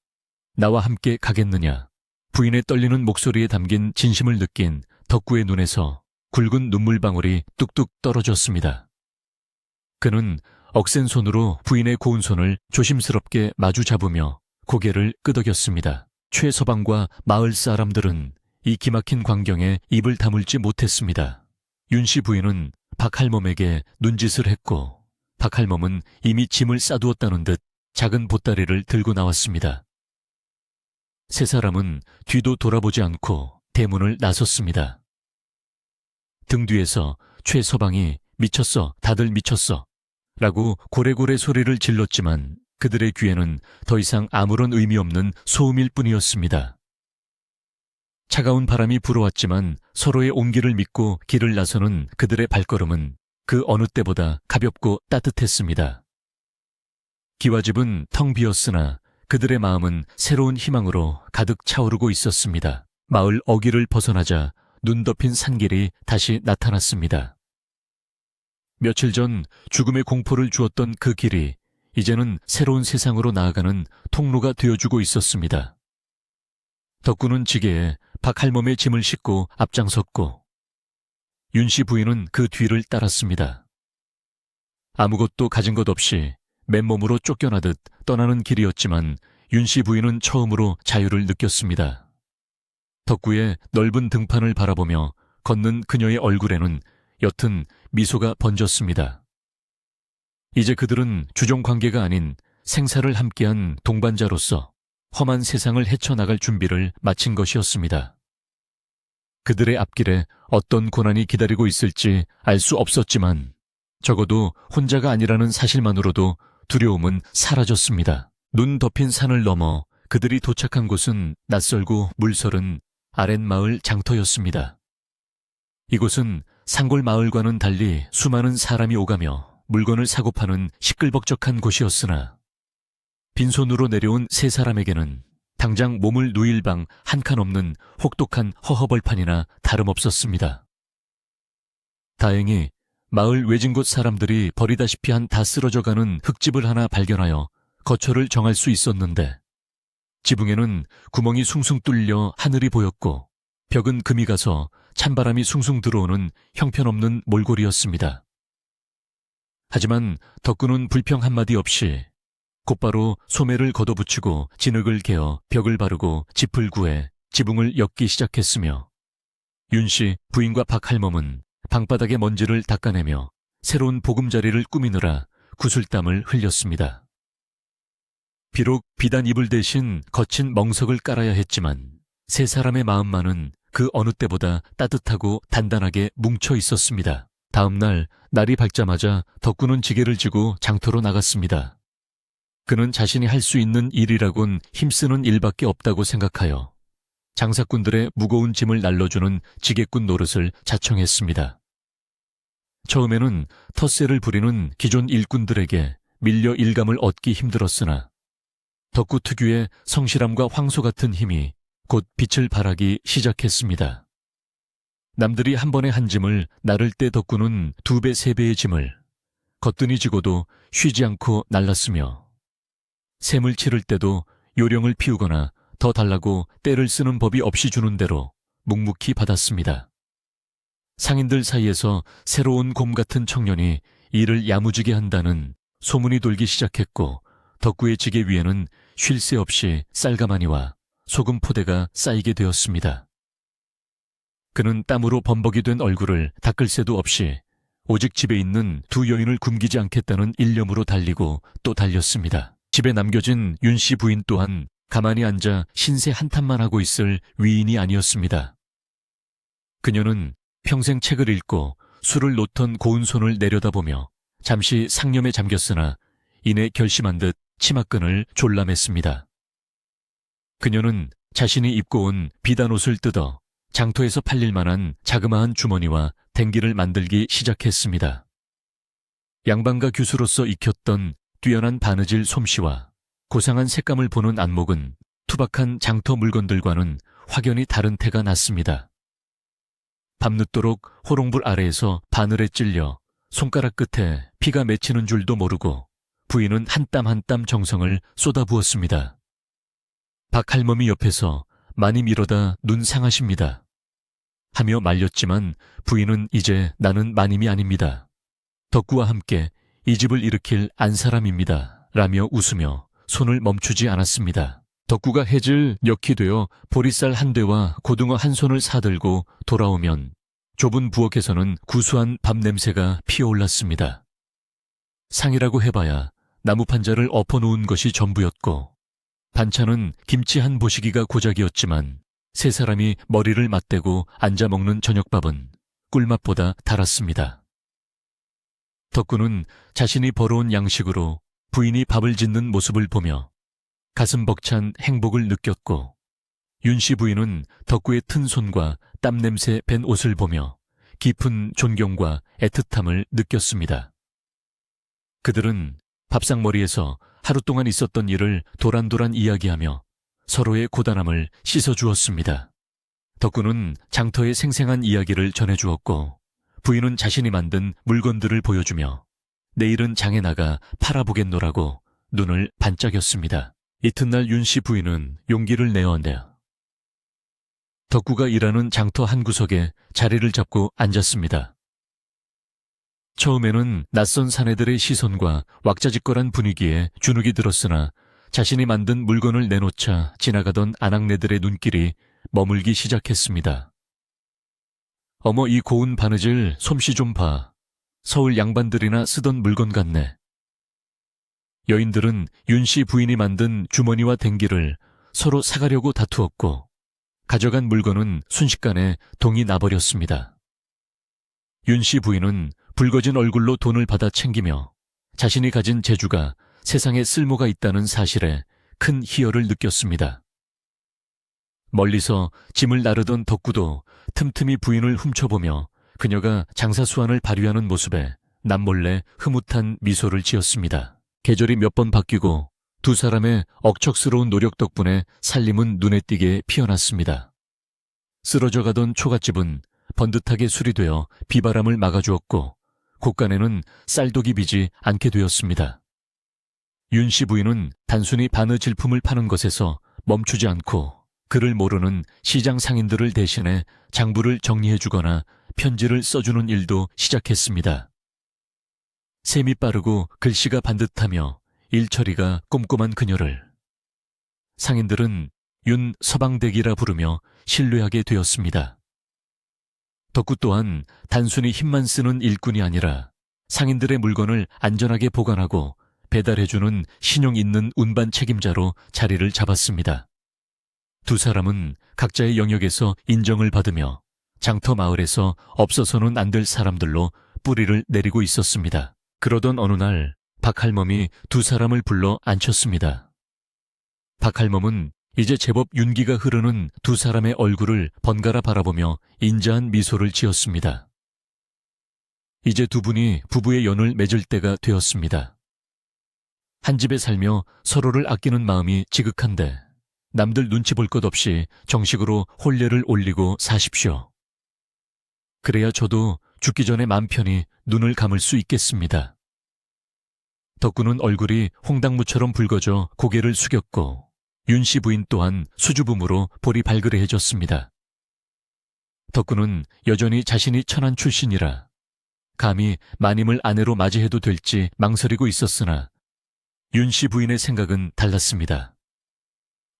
S1: 나와 함께 가겠느냐? 부인의 떨리는 목소리에 담긴 진심을 느낀 덕구의 눈에서 굵은 눈물방울이 뚝뚝 떨어졌습니다. 그는 억센 손으로 부인의 고운 손을 조심스럽게 마주 잡으며 고개를 끄덕였습니다. 최 서방과 마을 사람들은 이 기막힌 광경에 입을 다물지 못했습니다. 윤씨 부인은 박할멈에게 눈짓을 했고 박할멈은 이미 짐을 싸두었다는 듯 작은 보따리를 들고 나왔습니다. 세 사람은 뒤도 돌아보지 않고 대문을 나섰습니다. 등 뒤에서 최 서방이 미쳤어, 다들 미쳤어 라고 고래고래 소리를 질렀지만 그들의 귀에는 더 이상 아무런 의미 없는 소음일 뿐이었습니다. 차가운 바람이 불어왔지만 서로의 온기를 믿고 길을 나서는 그들의 발걸음은 그 어느 때보다 가볍고 따뜻했습니다. 기와집은 텅 비었으나 그들의 마음은 새로운 희망으로 가득 차오르고 있었습니다. 마을 어귀를 벗어나자 눈 덮인 산길이 다시 나타났습니다. 며칠 전 죽음의 공포를 주었던 그 길이 이제는 새로운 세상으로 나아가는 통로가 되어주고 있었습니다. 덕구는 지게에 박할멈의 짐을 싣고 앞장섰고 윤씨 부인은 그 뒤를 따랐습니다. 아무것도 가진 것 없이 맨몸으로 쫓겨나듯 떠나는 길이었지만 윤씨 부인은 처음으로 자유를 느꼈습니다. 덕구의 넓은 등판을 바라보며 걷는 그녀의 얼굴에는 옅은 미소가 번졌습니다. 이제 그들은 주종관계가 아닌 생사를 함께한 동반자로서 험한 세상을 헤쳐나갈 준비를 마친 것이었습니다. 그들의 앞길에 어떤 고난이 기다리고 있을지 알 수 없었지만 적어도 혼자가 아니라는 사실만으로도 두려움은 사라졌습니다. 눈 덮인 산을 넘어 그들이 도착한 곳은 낯설고 물서른 아랫마을 장터였습니다. 이곳은 산골 마을과는 달리 수많은 사람이 오가며 물건을 사고 파는 시끌벅적한 곳이었으나 빈손으로 내려온 세 사람에게는 당장 몸을 누일 방 한 칸 없는 혹독한 허허벌판이나 다름없었습니다. 다행히 마을 외진 곳 사람들이 버리다시피 한 다 쓰러져가는 흙집을 하나 발견하여 거처를 정할 수 있었는데 지붕에는 구멍이 숭숭 뚫려 하늘이 보였고 벽은 금이 가서 찬바람이 숭숭 들어오는 형편없는 몰골이었습니다. 하지만 덕구는 불평 한마디 없이 곧바로 소매를 걷어붙이고 진흙을 개어 벽을 바르고 짚을 구해 지붕을 엮기 시작했으며 윤씨 부인과 박할멈은 방바닥의 먼지를 닦아내며 새로운 보금자리를 꾸미느라 구슬땀을 흘렸습니다. 비록 비단 이불 대신 거친 멍석을 깔아야 했지만 세 사람의 마음만은 그 어느 때보다 따뜻하고 단단하게 뭉쳐 있었습니다. 다음 날 날이 밝자마자 덕구는 지게를 지고 장터로 나갔습니다. 그는 자신이 할 수 있는 일이라곤 힘쓰는 일밖에 없다고 생각하여 장사꾼들의 무거운 짐을 날려주는 지게꾼 노릇을 자청했습니다. 처음에는 텃세를 부리는 기존 일꾼들에게 밀려 일감을 얻기 힘들었으나 덕구 특유의 성실함과 황소 같은 힘이 곧 빛을 발하기 시작했습니다. 남들이 한 번에 한 짐을 나를 때 덕구는 2배, 3배의 짐을 거뜬히 지고도 쉬지 않고 날랐으며 샘을 치를 때도 요령을 피우거나 더 달라고 때를 쓰는 법이 없이 주는 대로 묵묵히 받았습니다. 상인들 사이에서 새로운 곰 같은 청년이 일을 야무지게 한다는 소문이 돌기 시작했고 덕구의 지게 위에는 쉴 새 없이 쌀가마니와 소금 포대가 쌓이게 되었습니다. 그는 땀으로 범벅이 된 얼굴을 닦을 새도 없이 오직 집에 있는 2 여인을 굶기지 않겠다는 일념으로 달리고 또 달렸습니다. 집에 남겨진 윤 씨 부인 또한 가만히 앉아 신세 한탄만 하고 있을 위인이 아니었습니다. 그녀는 평생 책을 읽고 술을 놓던 고운 손을 내려다보며 잠시 상념에 잠겼으나 이내 결심한 듯 치마끈을 졸라맸습니다. 그녀는 자신이 입고 온 비단 옷을 뜯어 장터에서 팔릴 만한 자그마한 주머니와 댕기를 만들기 시작했습니다. 양반가 교수로서 익혔던 뛰어난 바느질 솜씨와 고상한 색감을 보는 안목은 투박한 장터 물건들과는 확연히 다른 태가 났습니다. 밤늦도록 호롱불 아래에서 바늘에 찔려 손가락 끝에 피가 맺히는 줄도 모르고 부인은 한 땀 한 땀 정성을 쏟아부었습니다. 박할멈이 옆에서 많이 미뤄다 눈 상하십니다. 하며 말렸지만 부인은 이제 나는 마님이 아닙니다. 덕구와 함께 이 집을 일으킬 안사람입니다. 라며 웃으며 손을 멈추지 않았습니다. 덕구가 해질 녘이 되어 보리쌀 한 대와 고등어 한 손을 사들고 돌아오면 좁은 부엌에서는 구수한 밥 냄새가 피어올랐습니다. 상이라고 해봐야 나무 판자를 엎어놓은 것이 전부였고 반찬은 김치 한 보시기가 고작이었지만 3사람이 머리를 맞대고 앉아 먹는 저녁밥은 꿀맛보다 달았습니다. 덕구는 자신이 벌어온 양식으로 부인이 밥을 짓는 모습을 보며 가슴 벅찬 행복을 느꼈고 윤씨 부인은 덕구의 튼 손과 땀 냄새 밴 옷을 보며 깊은 존경과 애틋함을 느꼈습니다. 그들은 밥상머리에서 하루 동안 있었던 일을 도란도란 이야기하며 서로의 고단함을 씻어주었습니다. 덕구는 장터의 생생한 이야기를 전해주었고 부인은 자신이 만든 물건들을 보여주며 내일은 장에 나가 팔아보겠노라고 눈을 반짝였습니다. 이튿날 윤씨 부인은 용기를 내어내어 덕구가 일하는 장터 한 구석에 자리를 잡고 앉았습니다. 처음에는 낯선 사내들의 시선과 왁자지껄한 분위기에 주눅이 들었으나 자신이 만든 물건을 내놓자 지나가던 아낙네들의 눈길이 머물기 시작했습니다. 어머, 이 고운 바느질 솜씨 좀 봐. 서울 양반들이나 쓰던 물건 같네. 여인들은 윤씨 부인이 만든 주머니와 댕기를 서로 사가려고 다투었고 가져간 물건은 순식간에 동이 나버렸습니다. 윤씨 부인은 붉어진 얼굴로 돈을 받아 챙기며 자신이 가진 재주가 세상에 쓸모가 있다는 사실에 큰 희열을 느꼈습니다. 멀리서 짐을 나르던 덕구도 틈틈이 부인을 훔쳐보며 그녀가 장사수완을 발휘하는 모습에 남몰래 흐뭇한 미소를 지었습니다. 계절이 몇 번 바뀌고 2사람의 억척스러운 노력 덕분에 살림은 눈에 띄게 피어났습니다. 쓰러져가던 초갓집은 번듯하게 수리되어 비바람을 막아주었고 곳간에는 쌀독이 비지 않게 되었습니다. 윤씨 부인은 단순히 바느질품을 파는 것에서 멈추지 않고 글을 모르는 시장 상인들을 대신해 장부를 정리해주거나 편지를 써주는 일도 시작했습니다. 셈이 빠르고 글씨가 반듯하며 일처리가 꼼꼼한 그녀를 상인들은 윤 서방댁이라 부르며 신뢰하게 되었습니다. 덕구 또한 단순히 힘만 쓰는 일꾼이 아니라 상인들의 물건을 안전하게 보관하고 배달해주는 신용 있는 운반 책임자로 자리를 잡았습니다. 2사람은 각자의 영역에서 인정을 받으며 장터 마을에서 없어서는 안 될 사람들로 뿌리를 내리고 있었습니다. 그러던 어느 날 박할멈이 2사람을 불러 앉혔습니다. 박할멈은 이제 제법 윤기가 흐르는 2사람의 얼굴을 번갈아 바라보며 인자한 미소를 지었습니다. 이제 두 분이 부부의 연을 맺을 때가 되었습니다. 한 집에 살며 서로를 아끼는 마음이 지극한데 남들 눈치 볼 것 없이 정식으로 혼례를 올리고 사십시오. 그래야 저도 죽기 전에 맘 편히 눈을 감을 수 있겠습니다. 덕구는 얼굴이 홍당무처럼 붉어져 고개를 숙였고 윤 씨 부인 또한 수줍음으로 볼이 발그레해졌습니다. 덕구는 여전히 자신이 천한 출신이라 감히 마님을 아내로 맞이해도 될지 망설이고 있었으나 윤 씨 부인의 생각은 달랐습니다.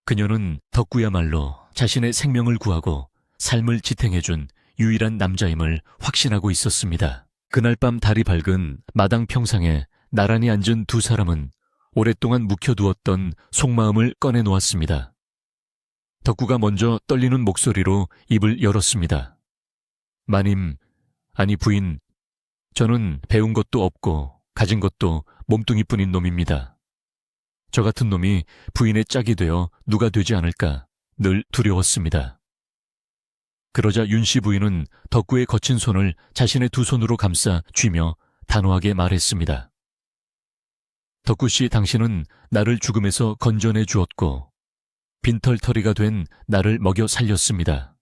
S1: 그녀는 덕구야말로 자신의 생명을 구하고 삶을 지탱해준 유일한 남자임을 확신하고 있었습니다. 그날 밤 달이 밝은 마당 평상에 나란히 앉은 두 사람은 오랫동안 묵혀두었던 속마음을 꺼내놓았습니다. 덕구가 먼저 떨리는 목소리로 입을 열었습니다. 마님, 아니 부인, 저는 배운 것도 없고 가진 것도 몸뚱이뿐인 놈입니다. 저 같은 놈이 부인의 짝이 되어 누가 되지 않을까 늘 두려웠습니다. 그러자 윤 씨 부인은 덕구의 거친 손을 자신의 두 손으로 감싸 쥐며 단호하게 말했습니다. 덕구 씨, 당신은 나를 죽음에서 건져내 주었고 빈털터리가 된 나를 먹여 살렸습니다.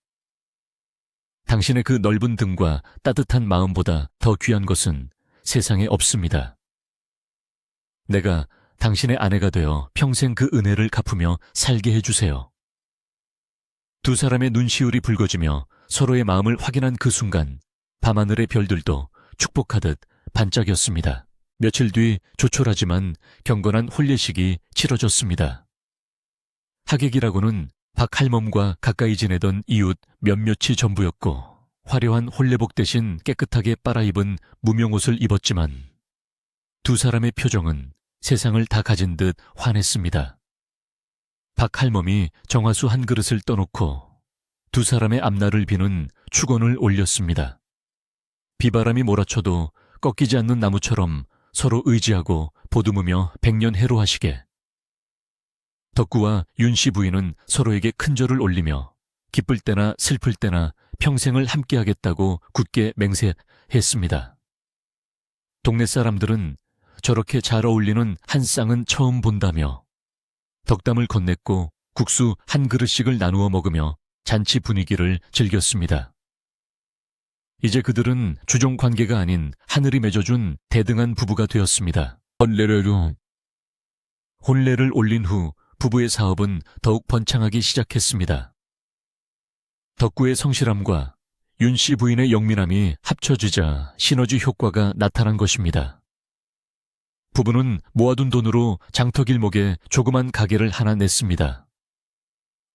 S1: 당신의 그 넓은 등과 따뜻한 마음보다 더 귀한 것은 세상에 없습니다. 내가 당신의 아내가 되어 평생 그 은혜를 갚으며 살게 해주세요. 두 사람의 눈시울이 붉어지며 서로의 마음을 확인한 그 순간 밤하늘의 별들도 축복하듯 반짝였습니다. 며칠 뒤 조촐하지만 경건한 혼례식이 치러졌습니다. 하객이라고는 박 할멈과 가까이 지내던 이웃 몇몇이 전부였고 화려한 혼례복 대신 깨끗하게 빨아입은 무명옷을 입었지만 두 사람의 표정은 세상을 다 가진 듯 환했습니다. 박 할멈이 정화수 한 그릇을 떠놓고 두 사람의 앞날을 비는 축원을 올렸습니다. 비바람이 몰아쳐도 꺾이지 않는 나무처럼 서로 의지하고 보듬으며 백년해로하시게. 덕구와 윤 씨 부인은 서로에게 큰 절을 올리며 기쁠 때나 슬플 때나 평생을 함께하겠다고 굳게 맹세했습니다. 동네 사람들은 저렇게 잘 어울리는 한 쌍은 처음 본다며 덕담을 건넸고 국수 한 그릇씩을 나누어 먹으며 잔치 분위기를 즐겼습니다. 이제 그들은 주종 관계가 아닌 하늘이 맺어준 대등한 부부가 되었습니다. 혼례를 올린 후 부부의 사업은 더욱 번창하기 시작했습니다. 덕구의 성실함과 윤 씨 부인의 영민함이 합쳐지자 시너지 효과가 나타난 것입니다. 부부는 모아둔 돈으로 장터길목에 조그만 가게를 하나 냈습니다.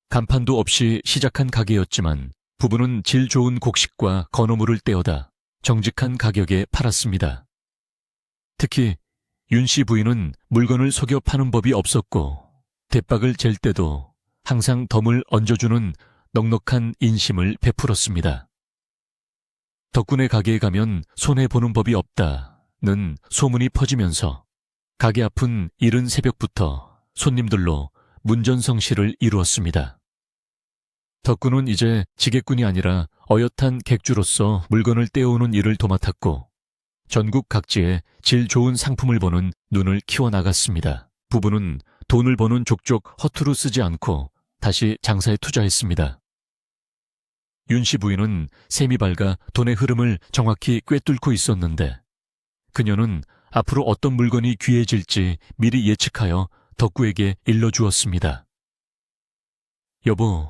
S1: 간판도 없이 시작한 가게였지만 부부는 질 좋은 곡식과 건어물을 떼어다 정직한 가격에 팔았습니다. 특히 윤 씨 부인은 물건을 속여 파는 법이 없었고 대박을 잴 때도 항상 덤을 얹어주는 넉넉한 인심을 베풀었습니다. 덕분에 가게에 가면 손해보는 법이 없다는 소문이 퍼지면서 가게 앞은 이른 새벽부터 손님들로 문전성시를 이루었습니다. 덕구는 이제 지객꾼이 아니라 어엿한 객주로서 물건을 떼어오는 일을 도맡았고 전국 각지에 질 좋은 상품을 보는 눈을 키워나갔습니다. 부부는 돈을 버는 족족 허투루 쓰지 않고 다시 장사에 투자했습니다. 윤 씨 부인은 셈이 밝아 돈의 흐름을 정확히 꿰뚫고 있었는데 그녀는 앞으로 어떤 물건이 귀해질지 미리 예측하여 덕구에게 일러주었습니다. 여보,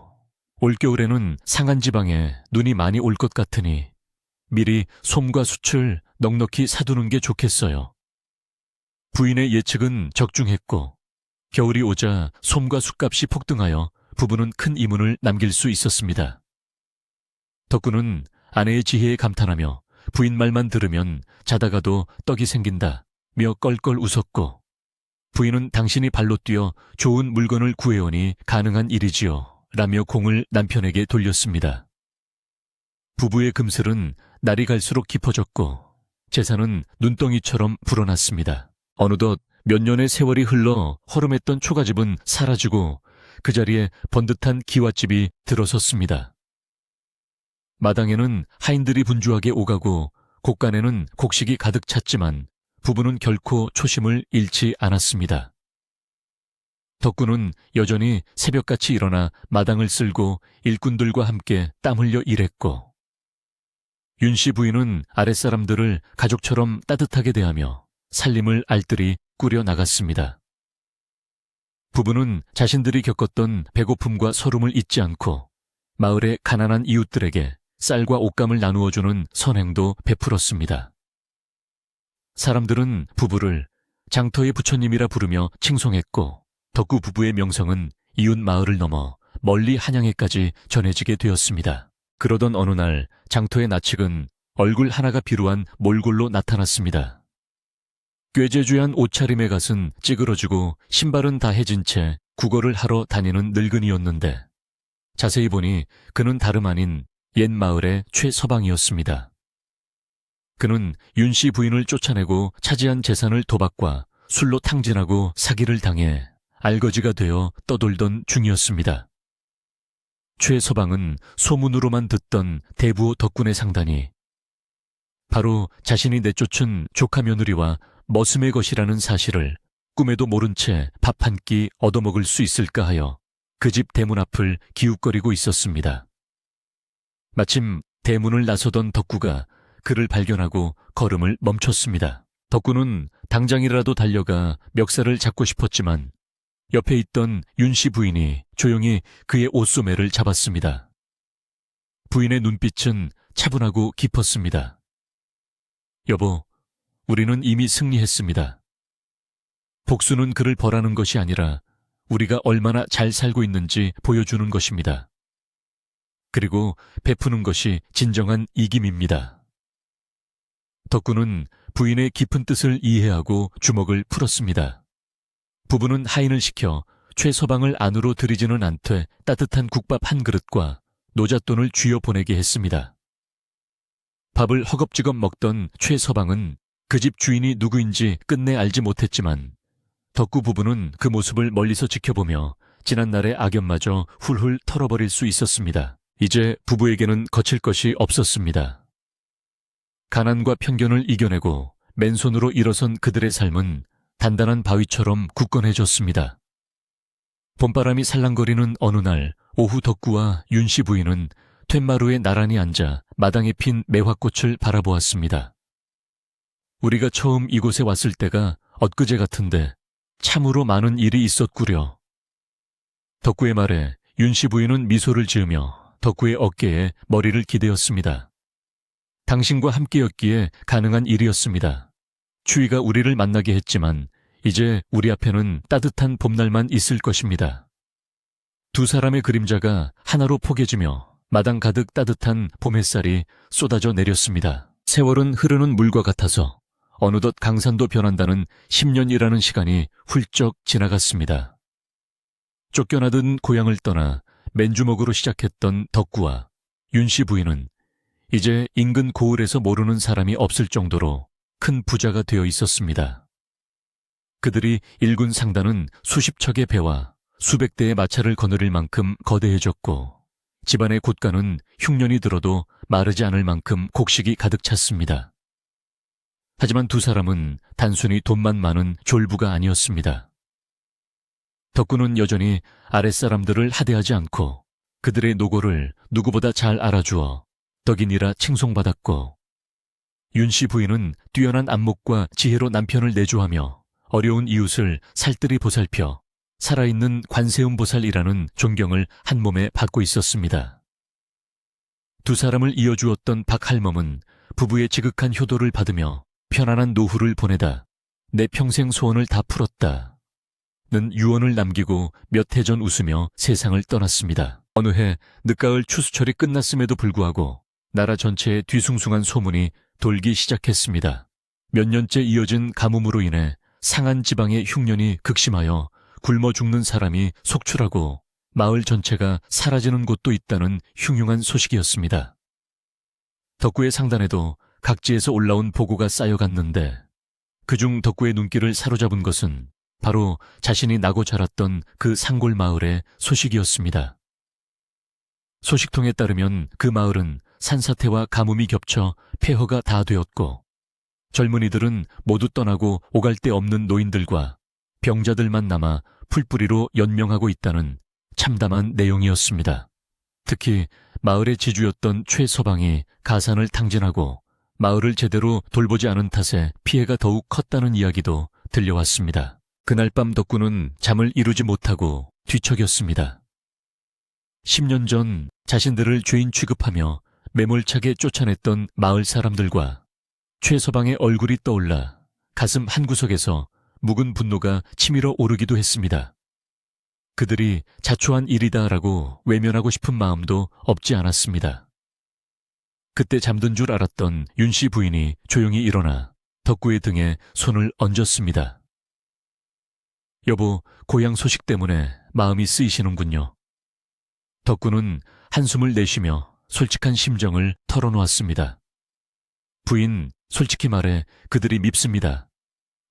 S1: 올겨울에는 상한지방에 눈이 많이 올 것 같으니 미리 솜과 숯을 넉넉히 사두는 게 좋겠어요. 부인의 예측은 적중했고 겨울이 오자 솜과 숯값이 폭등하여 부부는 큰 이문을 남길 수 있었습니다. 덕구는 아내의 지혜에 감탄하며 부인 말만 들으면 자다가도 떡이 생긴다며 껄껄 웃었고 부인은 당신이 발로 뛰어 좋은 물건을 구해오니 가능한 일이지요 라며 공을 남편에게 돌렸습니다. 부부의 금슬은 날이 갈수록 깊어졌고 재산은 눈덩이처럼 불어났습니다. 어느덧 몇 년의 세월이 흘러 허름했던 초가집은 사라지고 그 자리에 번듯한 기와집이 들어섰습니다. 마당에는 하인들이 분주하게 오가고 곳간에는 곡식이 가득 찼지만 부부는 결코 초심을 잃지 않았습니다. 덕구는 여전히 새벽같이 일어나 마당을 쓸고 일꾼들과 함께 땀 흘려 일했고, 윤씨 부인은 아랫사람들을 가족처럼 따뜻하게 대하며 살림을 알뜰히 꾸려 나갔습니다. 부부는 자신들이 겪었던 배고픔과 서름을 잊지 않고 마을의 가난한 이웃들에게 쌀과 옷감을 나누어주는 선행도 베풀었습니다. 사람들은 부부를 장터의 부처님이라 부르며 칭송했고, 덕구 부부의 명성은 이웃 마을을 넘어 멀리 한양에까지 전해지게 되었습니다. 그러던 어느 날 장터의 나측은 얼굴 하나가 비루한 몰골로 나타났습니다. 꾀재주한 옷차림의 갓은 찌그러지고 신발은 다 해진 채 구걸을 하러 다니는 늙은이였는데, 자세히 보니 그는 다름 아닌 옛 마을의 최서방이었습니다. 그는 윤씨 부인을 쫓아내고 차지한 재산을 도박과 술로 탕진하고 사기를 당해 알거지가 되어 떠돌던 중이었습니다. 최서방은 소문으로만 듣던 대부호 덕군의 상단이 바로 자신이 내쫓은 조카 며느리와 머슴의 것이라는 사실을 꿈에도 모른 채 밥 한 끼 얻어먹을 수 있을까 하여 그 집 대문 앞을 기웃거리고 있었습니다. 마침 대문을 나서던 덕구가 그를 발견하고 걸음을 멈췄습니다. 덕구는 당장이라도 달려가 멱살을 잡고 싶었지만 옆에 있던 윤씨 부인이 조용히 그의 옷소매를 잡았습니다. 부인의 눈빛은 차분하고 깊었습니다. 여보, 우리는 이미 승리했습니다. 복수는 그를 벌하는 것이 아니라 우리가 얼마나 잘 살고 있는지 보여주는 것입니다. 그리고 베푸는 것이 진정한 이김입니다. 덕구는 부인의 깊은 뜻을 이해하고 주먹을 풀었습니다. 부부는 하인을 시켜 최서방을 안으로 들이지는 않되 따뜻한 국밥 한 그릇과 노잣돈을 쥐어 보내게 했습니다. 밥을 허겁지겁 먹던 최서방은 그 집 주인이 누구인지 끝내 알지 못했지만, 덕구 부부는 그 모습을 멀리서 지켜보며 지난날의 악연마저 훌훌 털어버릴 수 있었습니다. 이제 부부에게는 거칠 것이 없었습니다. 가난과 편견을 이겨내고 맨손으로 일어선 그들의 삶은 단단한 바위처럼 굳건해졌습니다. 봄바람이 살랑거리는 어느 날 오후, 덕구와 윤씨 부인은 툇마루에 나란히 앉아 마당에 핀 매화꽃을 바라보았습니다. 우리가 처음 이곳에 왔을 때가 엊그제 같은데 참으로 많은 일이 있었구려. 덕구의 말에 윤씨 부인은 미소를 지으며 덕구의 어깨에 머리를 기대었습니다. 당신과 함께였기에 가능한 일이었습니다. 추위가 우리를 만나게 했지만 이제 우리 앞에는 따뜻한 봄날만 있을 것입니다. 두 사람의 그림자가 하나로 포개지며 마당 가득 따뜻한 봄 햇살이 쏟아져 내렸습니다. 세월은 흐르는 물과 같아서 어느덧 강산도 변한다는 10년이라는 시간이 훌쩍 지나갔습니다. 쫓겨나던 고향을 떠나 맨주먹으로 시작했던 덕구와 윤씨 부인은 이제 인근 고을에서 모르는 사람이 없을 정도로 큰 부자가 되어 있었습니다. 그들이 일군 상단은 수십 척의 배와 수백 대의 마차를 거느릴 만큼 거대해졌고, 집안의 곳간은 흉년이 들어도 마르지 않을 만큼 곡식이 가득 찼습니다. 하지만 두 사람은 단순히 돈만 많은 졸부가 아니었습니다. 덕구는 여전히 아랫사람들을 하대하지 않고 그들의 노고를 누구보다 잘 알아주어 덕인이라 칭송받았고, 윤씨 부인은 뛰어난 안목과 지혜로 남편을 내조하며 어려운 이웃을 살뜰히 보살펴 살아있는 관세음보살이라는 존경을 한 몸에 받고 있었습니다. 두 사람을 이어주었던 박할멈은 부부의 지극한 효도를 받으며 편안한 노후를 보내다 내 평생 소원을 다 풀었다 는 유언을 남기고 몇 해 전 웃으며 세상을 떠났습니다. 어느 해 늦가을 추수철이 끝났음에도 불구하고 나라 전체에 뒤숭숭한 소문이 돌기 시작했습니다. 몇 년째 이어진 가뭄으로 인해 상한 지방의 흉년이 극심하여 굶어 죽는 사람이 속출하고 마을 전체가 사라지는 곳도 있다는 흉흉한 소식이었습니다. 덕구의 상단에도 각지에서 올라온 보고가 쌓여갔는데, 그중 덕구의 눈길을 사로잡은 것은 바로 자신이 나고 자랐던 그 산골 마을의 소식이었습니다. 소식통에 따르면 그 마을은 산사태와 가뭄이 겹쳐 폐허가 다 되었고 젊은이들은 모두 떠나고 오갈 데 없는 노인들과 병자들만 남아 풀뿌리로 연명하고 있다는 참담한 내용이었습니다. 특히 마을의 지주였던 최서방이 가산을 탕진하고 마을을 제대로 돌보지 않은 탓에 피해가 더욱 컸다는 이야기도 들려왔습니다. 그날 밤 덕구는 잠을 이루지 못하고 뒤척였습니다. 10년 전 자신들을 죄인 취급하며 매몰차게 쫓아냈던 마을 사람들과 최서방의 얼굴이 떠올라 가슴 한구석에서 묵은 분노가 치밀어 오르기도 했습니다. 그들이 자초한 일이다라고 외면하고 싶은 마음도 없지 않았습니다. 그때 잠든 줄 알았던 윤씨 부인이 조용히 일어나 덕구의 등에 손을 얹었습니다. 여보, 고향 소식 때문에 마음이 쓰이시는군요. 덕구는 한숨을 내쉬며 솔직한 심정을 털어놓았습니다. 부인, 솔직히 말해 그들이 밉습니다.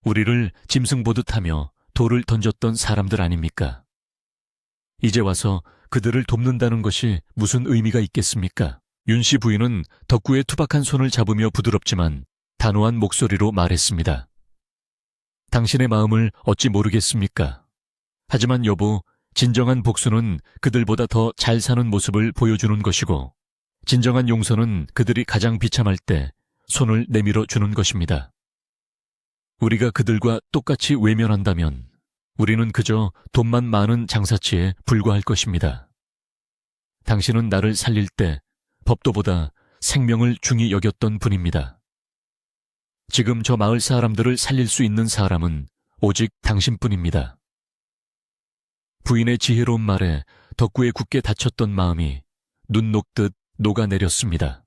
S1: 우리를 짐승 보듯 하며 돌을 던졌던 사람들 아닙니까? 이제 와서 그들을 돕는다는 것이 무슨 의미가 있겠습니까? 윤씨 부인은 덕구의 투박한 손을 잡으며 부드럽지만 단호한 목소리로 말했습니다. 당신의 마음을 어찌 모르겠습니까? 하지만 여보, 진정한 복수는 그들보다 더 잘 사는 모습을 보여주는 것이고 진정한 용서는 그들이 가장 비참할 때 손을 내밀어 주는 것입니다. 우리가 그들과 똑같이 외면한다면 우리는 그저 돈만 많은 장사치에 불과할 것입니다. 당신은 나를 살릴 때 법도보다 생명을 중히 여겼던 분입니다. 지금 저 마을 사람들을 살릴 수 있는 사람은 오직 당신뿐입니다. 부인의 지혜로운 말에 덕구의 굳게 닫혔던 마음이 눈 녹듯 녹아내렸습니다.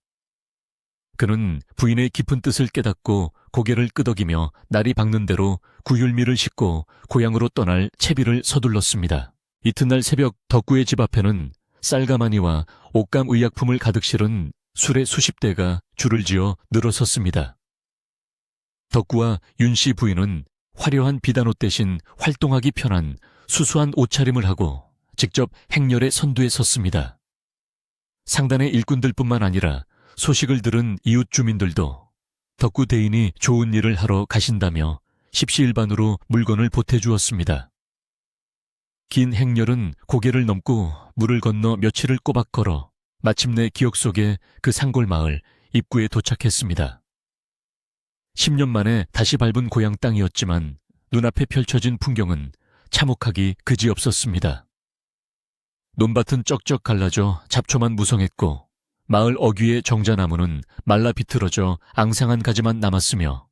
S1: 그는 부인의 깊은 뜻을 깨닫고 고개를 끄덕이며 날이 밝는 대로 구휼미를 싣고 고향으로 떠날 채비를 서둘렀습니다. 이튿날 새벽 덕구의 집 앞에는 쌀가마니와 옷감 의약품을 가득 실은 수레 수십 대가 줄을 지어 늘어섰습니다. 덕구와 윤씨 부인은 화려한 비단옷 대신 활동하기 편한 수수한 옷차림을 하고 직접 행렬의 선두에 섰습니다. 상단의 일꾼들뿐만 아니라 소식을 들은 이웃 주민들도 덕구 대인이 좋은 일을 하러 가신다며 십시일반으로 물건을 보태주었습니다. 긴 행렬은 고개를 넘고 물을 건너 며칠을 꼬박 걸어 마침내 기억 속에 그 산골마을 입구에 도착했습니다. 10년 만에 다시 밟은 고향 땅이었지만 눈앞에 펼쳐진 풍경은 참혹하기 그지없었습니다. 논밭은 쩍쩍 갈라져 잡초만 무성했고 마을 어귀의 정자나무는 말라 비틀어져 앙상한 가지만 남았으며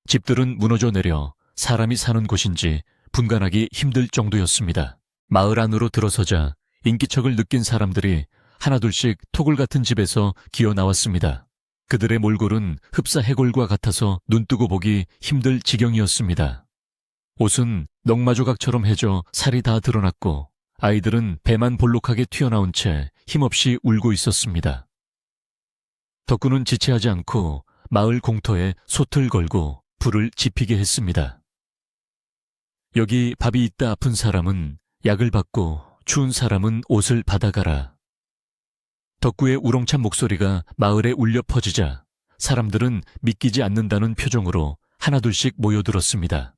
S1: 집들은 무너져 내려 사람이 사는 곳인지 분간하기 힘들 정도였습니다. 마을 안으로 들어서자 인기척을 느낀 사람들이 하나둘씩 토굴 같은 집에서 기어 나왔습니다. 그들의 몰골은 흡사 해골과 같아서 눈뜨고 보기 힘들 지경이었습니다. 옷은 넝마조각처럼 해져 살이 다 드러났고 아이들은 배만 볼록하게 튀어나온 채 힘없이 울고 있었습니다. 덕구는 지체하지 않고 마을 공터에 솥을 걸고 불을 지피게 했습니다. 여기 밥이 있다 아픈 사람은 약을 받고 추운 사람은 옷을 받아가라. 덕구의 우렁찬 목소리가 마을에 울려 퍼지자 사람들은 믿기지 않는다는 표정으로 하나둘씩 모여들었습니다.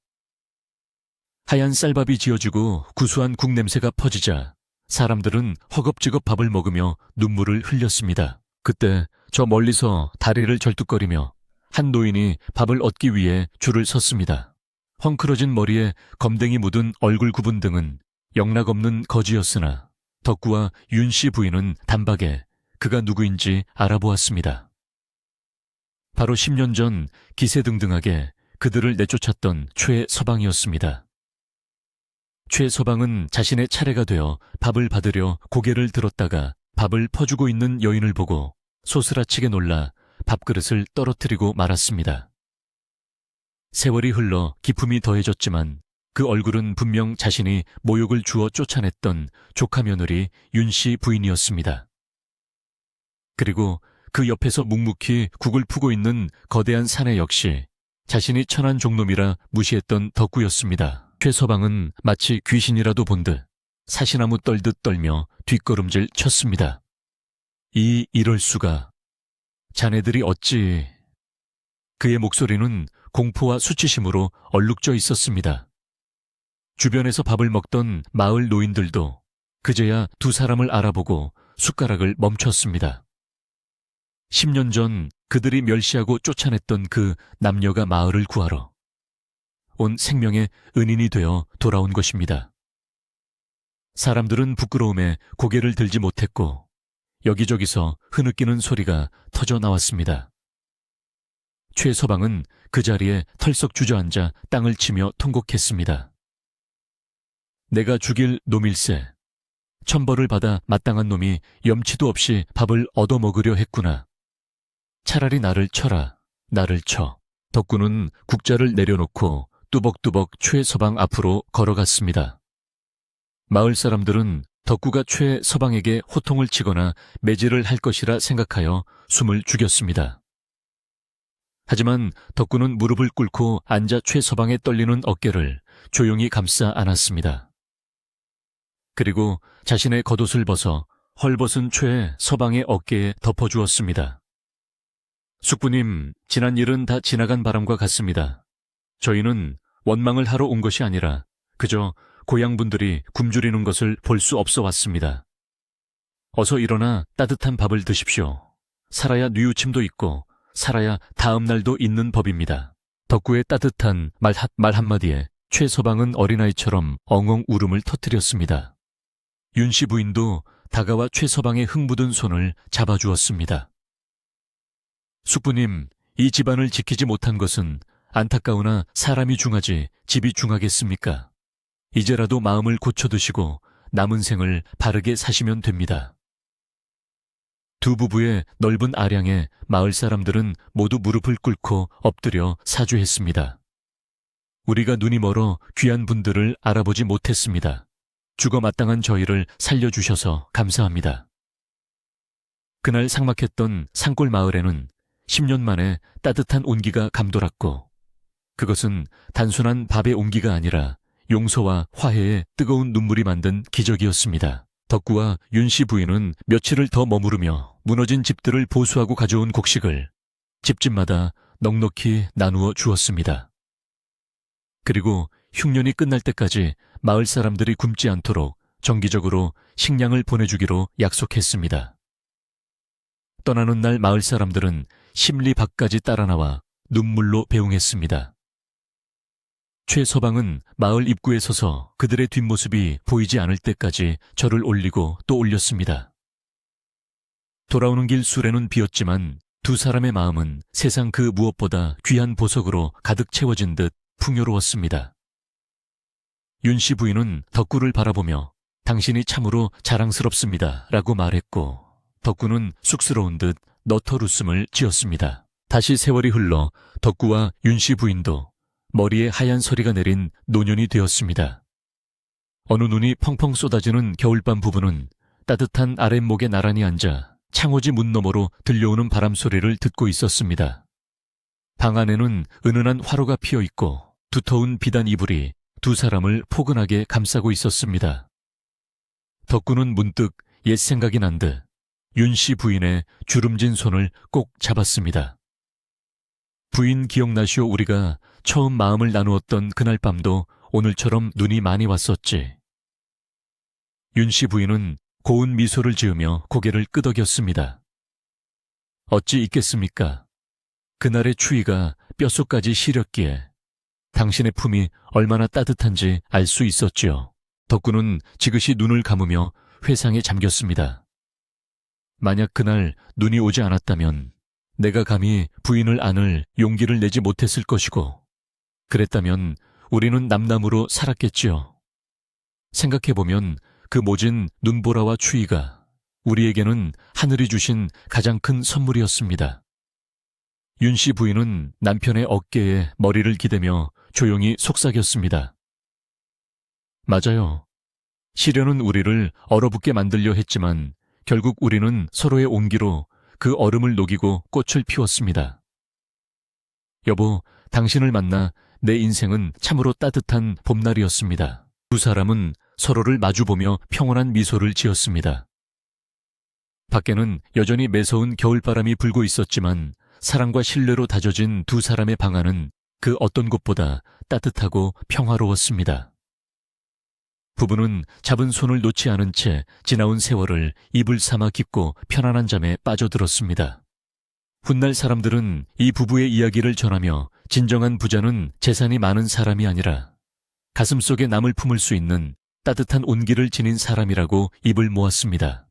S1: 하얀 쌀밥이 지어지고 구수한 국 냄새가 퍼지자 사람들은 허겁지겁 밥을 먹으며 눈물을 흘렸습니다. 그때 저 멀리서 다리를 절뚝거리며 한 노인이 밥을 얻기 위해 줄을 섰습니다. 헝클어진 머리에 검댕이 묻은 얼굴 구분 등은 영락없는 거지였으나 덕구와 윤씨 부인은 단박에 그가 누구인지 알아보았습니다. 바로 10년 전 기세등등하게 그들을 내쫓았던 최서방이었습니다. 최서방은 자신의 차례가 되어 밥을 받으려 고개를 들었다가 밥을 퍼주고 있는 여인을 보고 소스라치게 놀라 밥그릇을 떨어뜨리고 말았습니다. 세월이 흘러 기품이 더해졌지만 그 얼굴은 분명 자신이 모욕을 주어 쫓아냈던 조카 며느리 윤씨 부인이었습니다. 그리고 그 옆에서 묵묵히 국을 푸고 있는 거대한 사내 역시 자신이 천한 종놈이라 무시했던 덕구였습니다. 최서방은 마치 귀신이라도 본 듯 사시나무 떨듯 떨며 뒷걸음질 쳤습니다. 이럴 수가. 자네들이 어찌... 그의 목소리는 공포와 수치심으로 얼룩져 있었습니다. 주변에서 밥을 먹던 마을 노인들도 그제야 두 사람을 알아보고 숟가락을 멈췄습니다. 10년 전 그들이 멸시하고 쫓아냈던 그 남녀가 마을을 구하러 온 생명의 은인이 되어 돌아온 것입니다. 사람들은 부끄러움에 고개를 들지 못했고 여기저기서 흐느끼는 소리가 터져 나왔습니다. 최서방은 그 자리에 털썩 주저앉아 땅을 치며 통곡했습니다. 내가 죽일 놈일세. 천벌을 받아 마땅한 놈이 염치도 없이 밥을 얻어먹으려 했구나. 차라리 나를 쳐라. 나를 쳐. 덕구는 국자를 내려놓고 뚜벅뚜벅 최서방 앞으로 걸어갔습니다. 마을 사람들은 덕구가 최서방에게 호통을 치거나 매질을 할 것이라 생각하여 숨을 죽였습니다. 하지만 덕구는 무릎을 꿇고 앉아 최서방의 떨리는 어깨를 조용히 감싸 안았습니다. 그리고 자신의 겉옷을 벗어 헐벗은 최서방의 어깨에 덮어주었습니다. 숙부님, 지난 일은 다 지나간 바람과 같습니다. 저희는 원망을 하러 온 것이 아니라 그저 고향분들이 굶주리는 것을 볼 수 없어 왔습니다. 어서 일어나 따뜻한 밥을 드십시오. 살아야 뉘우침도 있고 살아야 다음 날도 있는 법입니다. 덕구의 따뜻한 말 한마디에 최서방은 어린아이처럼 엉엉 울음을 터뜨렸습니다. 윤씨 부인도 다가와 최서방의 흥부든 손을 잡아주었습니다. 숙부님, 이 집안을 지키지 못한 것은 안타까우나 사람이 중하지 집이 중하겠습니까? 이제라도 마음을 고쳐드시고 남은 생을 바르게 사시면 됩니다. 두 부부의 넓은 아량에 마을 사람들은 모두 무릎을 꿇고 엎드려 사죄했습니다. 우리가 눈이 멀어 귀한 분들을 알아보지 못했습니다. 죽어 마땅한 저희를 살려주셔서 감사합니다. 그날 삭막했던 산골 마을에는 10년 만에 따뜻한 온기가 감돌았고 그것은 단순한 밥의 온기가 아니라 용서와 화해의 뜨거운 눈물이 만든 기적이었습니다. 덕구와 윤씨 부인은 며칠을 더 머무르며 무너진 집들을 보수하고 가져온 곡식을 집집마다 넉넉히 나누어 주었습니다. 그리고 흉년이 끝날 때까지 마을 사람들이 굶지 않도록 정기적으로 식량을 보내주기로 약속했습니다. 떠나는 날 마을 사람들은 심리 밖까지 따라 나와 눈물로 배웅했습니다. 최서방은 마을 입구에 서서 그들의 뒷모습이 보이지 않을 때까지 절을 올리고 또 올렸습니다. 돌아오는 길 수레는 비었지만 두 사람의 마음은 세상 그 무엇보다 귀한 보석으로 가득 채워진 듯 풍요로웠습니다. 윤씨 부인은 덕구를 바라보며 당신이 참으로 자랑스럽습니다 라고 말했고 덕구는 쑥스러운 듯 너털 웃음을 지었습니다. 다시 세월이 흘러 덕구와 윤씨 부인도 머리에 하얀 서리가 내린 노년이 되었습니다. 어느 눈이 펑펑 쏟아지는 겨울밤 부부는 따뜻한 아랫목에 나란히 앉아 창호지 문 너머로 들려오는 바람 소리를 듣고 있었습니다. 방 안에는 은은한 화로가 피어 있고 두터운 비단 이불이 두 사람을 포근하게 감싸고 있었습니다. 덕구는 문득 옛 생각이 난 듯 윤씨 부인의 주름진 손을 꼭 잡았습니다. 부인 기억나시오? 우리가 처음 마음을 나누었던 그날 밤도 오늘처럼 눈이 많이 왔었지. 윤씨 부인은 고운 미소를 지으며 고개를 끄덕였습니다. 어찌 있겠습니까? 그날의 추위가 뼛속까지 시렸기에 당신의 품이 얼마나 따뜻한지 알 수 있었지요. 덕구는 지그시 눈을 감으며 회상에 잠겼습니다. 만약 그날 눈이 오지 않았다면 내가 감히 부인을 안을 용기를 내지 못했을 것이고 그랬다면 우리는 남남으로 살았겠지요. 생각해보면 그 모진 눈보라와 추위가 우리에게는 하늘이 주신 가장 큰 선물이었습니다. 윤씨 부인은 남편의 어깨에 머리를 기대며 조용히 속삭였습니다. 맞아요. 시련은 우리를 얼어붙게 만들려 했지만 결국 우리는 서로의 온기로 그 얼음을 녹이고 꽃을 피웠습니다. 여보, 당신을 만나 내 인생은 참으로 따뜻한 봄날이었습니다. 두 사람은 서로를 마주보며 평온한 미소를 지었습니다. 밖에는 여전히 매서운 겨울바람이 불고 있었지만 사랑과 신뢰로 다져진 두 사람의 방 안은 그 어떤 곳보다 따뜻하고 평화로웠습니다. 부부는 잡은 손을 놓지 않은 채 지나온 세월을 이불 삼아 깊고 편안한 잠에 빠져들었습니다. 훗날 사람들은 이 부부의 이야기를 전하며 진정한 부자는 재산이 많은 사람이 아니라 가슴속에 남을 품을 수 있는 따뜻한 온기를 지닌 사람이라고 입을 모았습니다.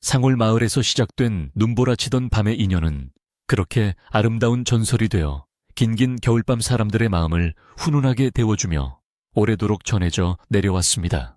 S1: 상홀 마을에서 시작된 눈보라치던 밤의 인연은 그렇게 아름다운 전설이 되어 긴긴 겨울밤 사람들의 마음을 훈훈하게 데워주며 오래도록 전해져 내려왔습니다.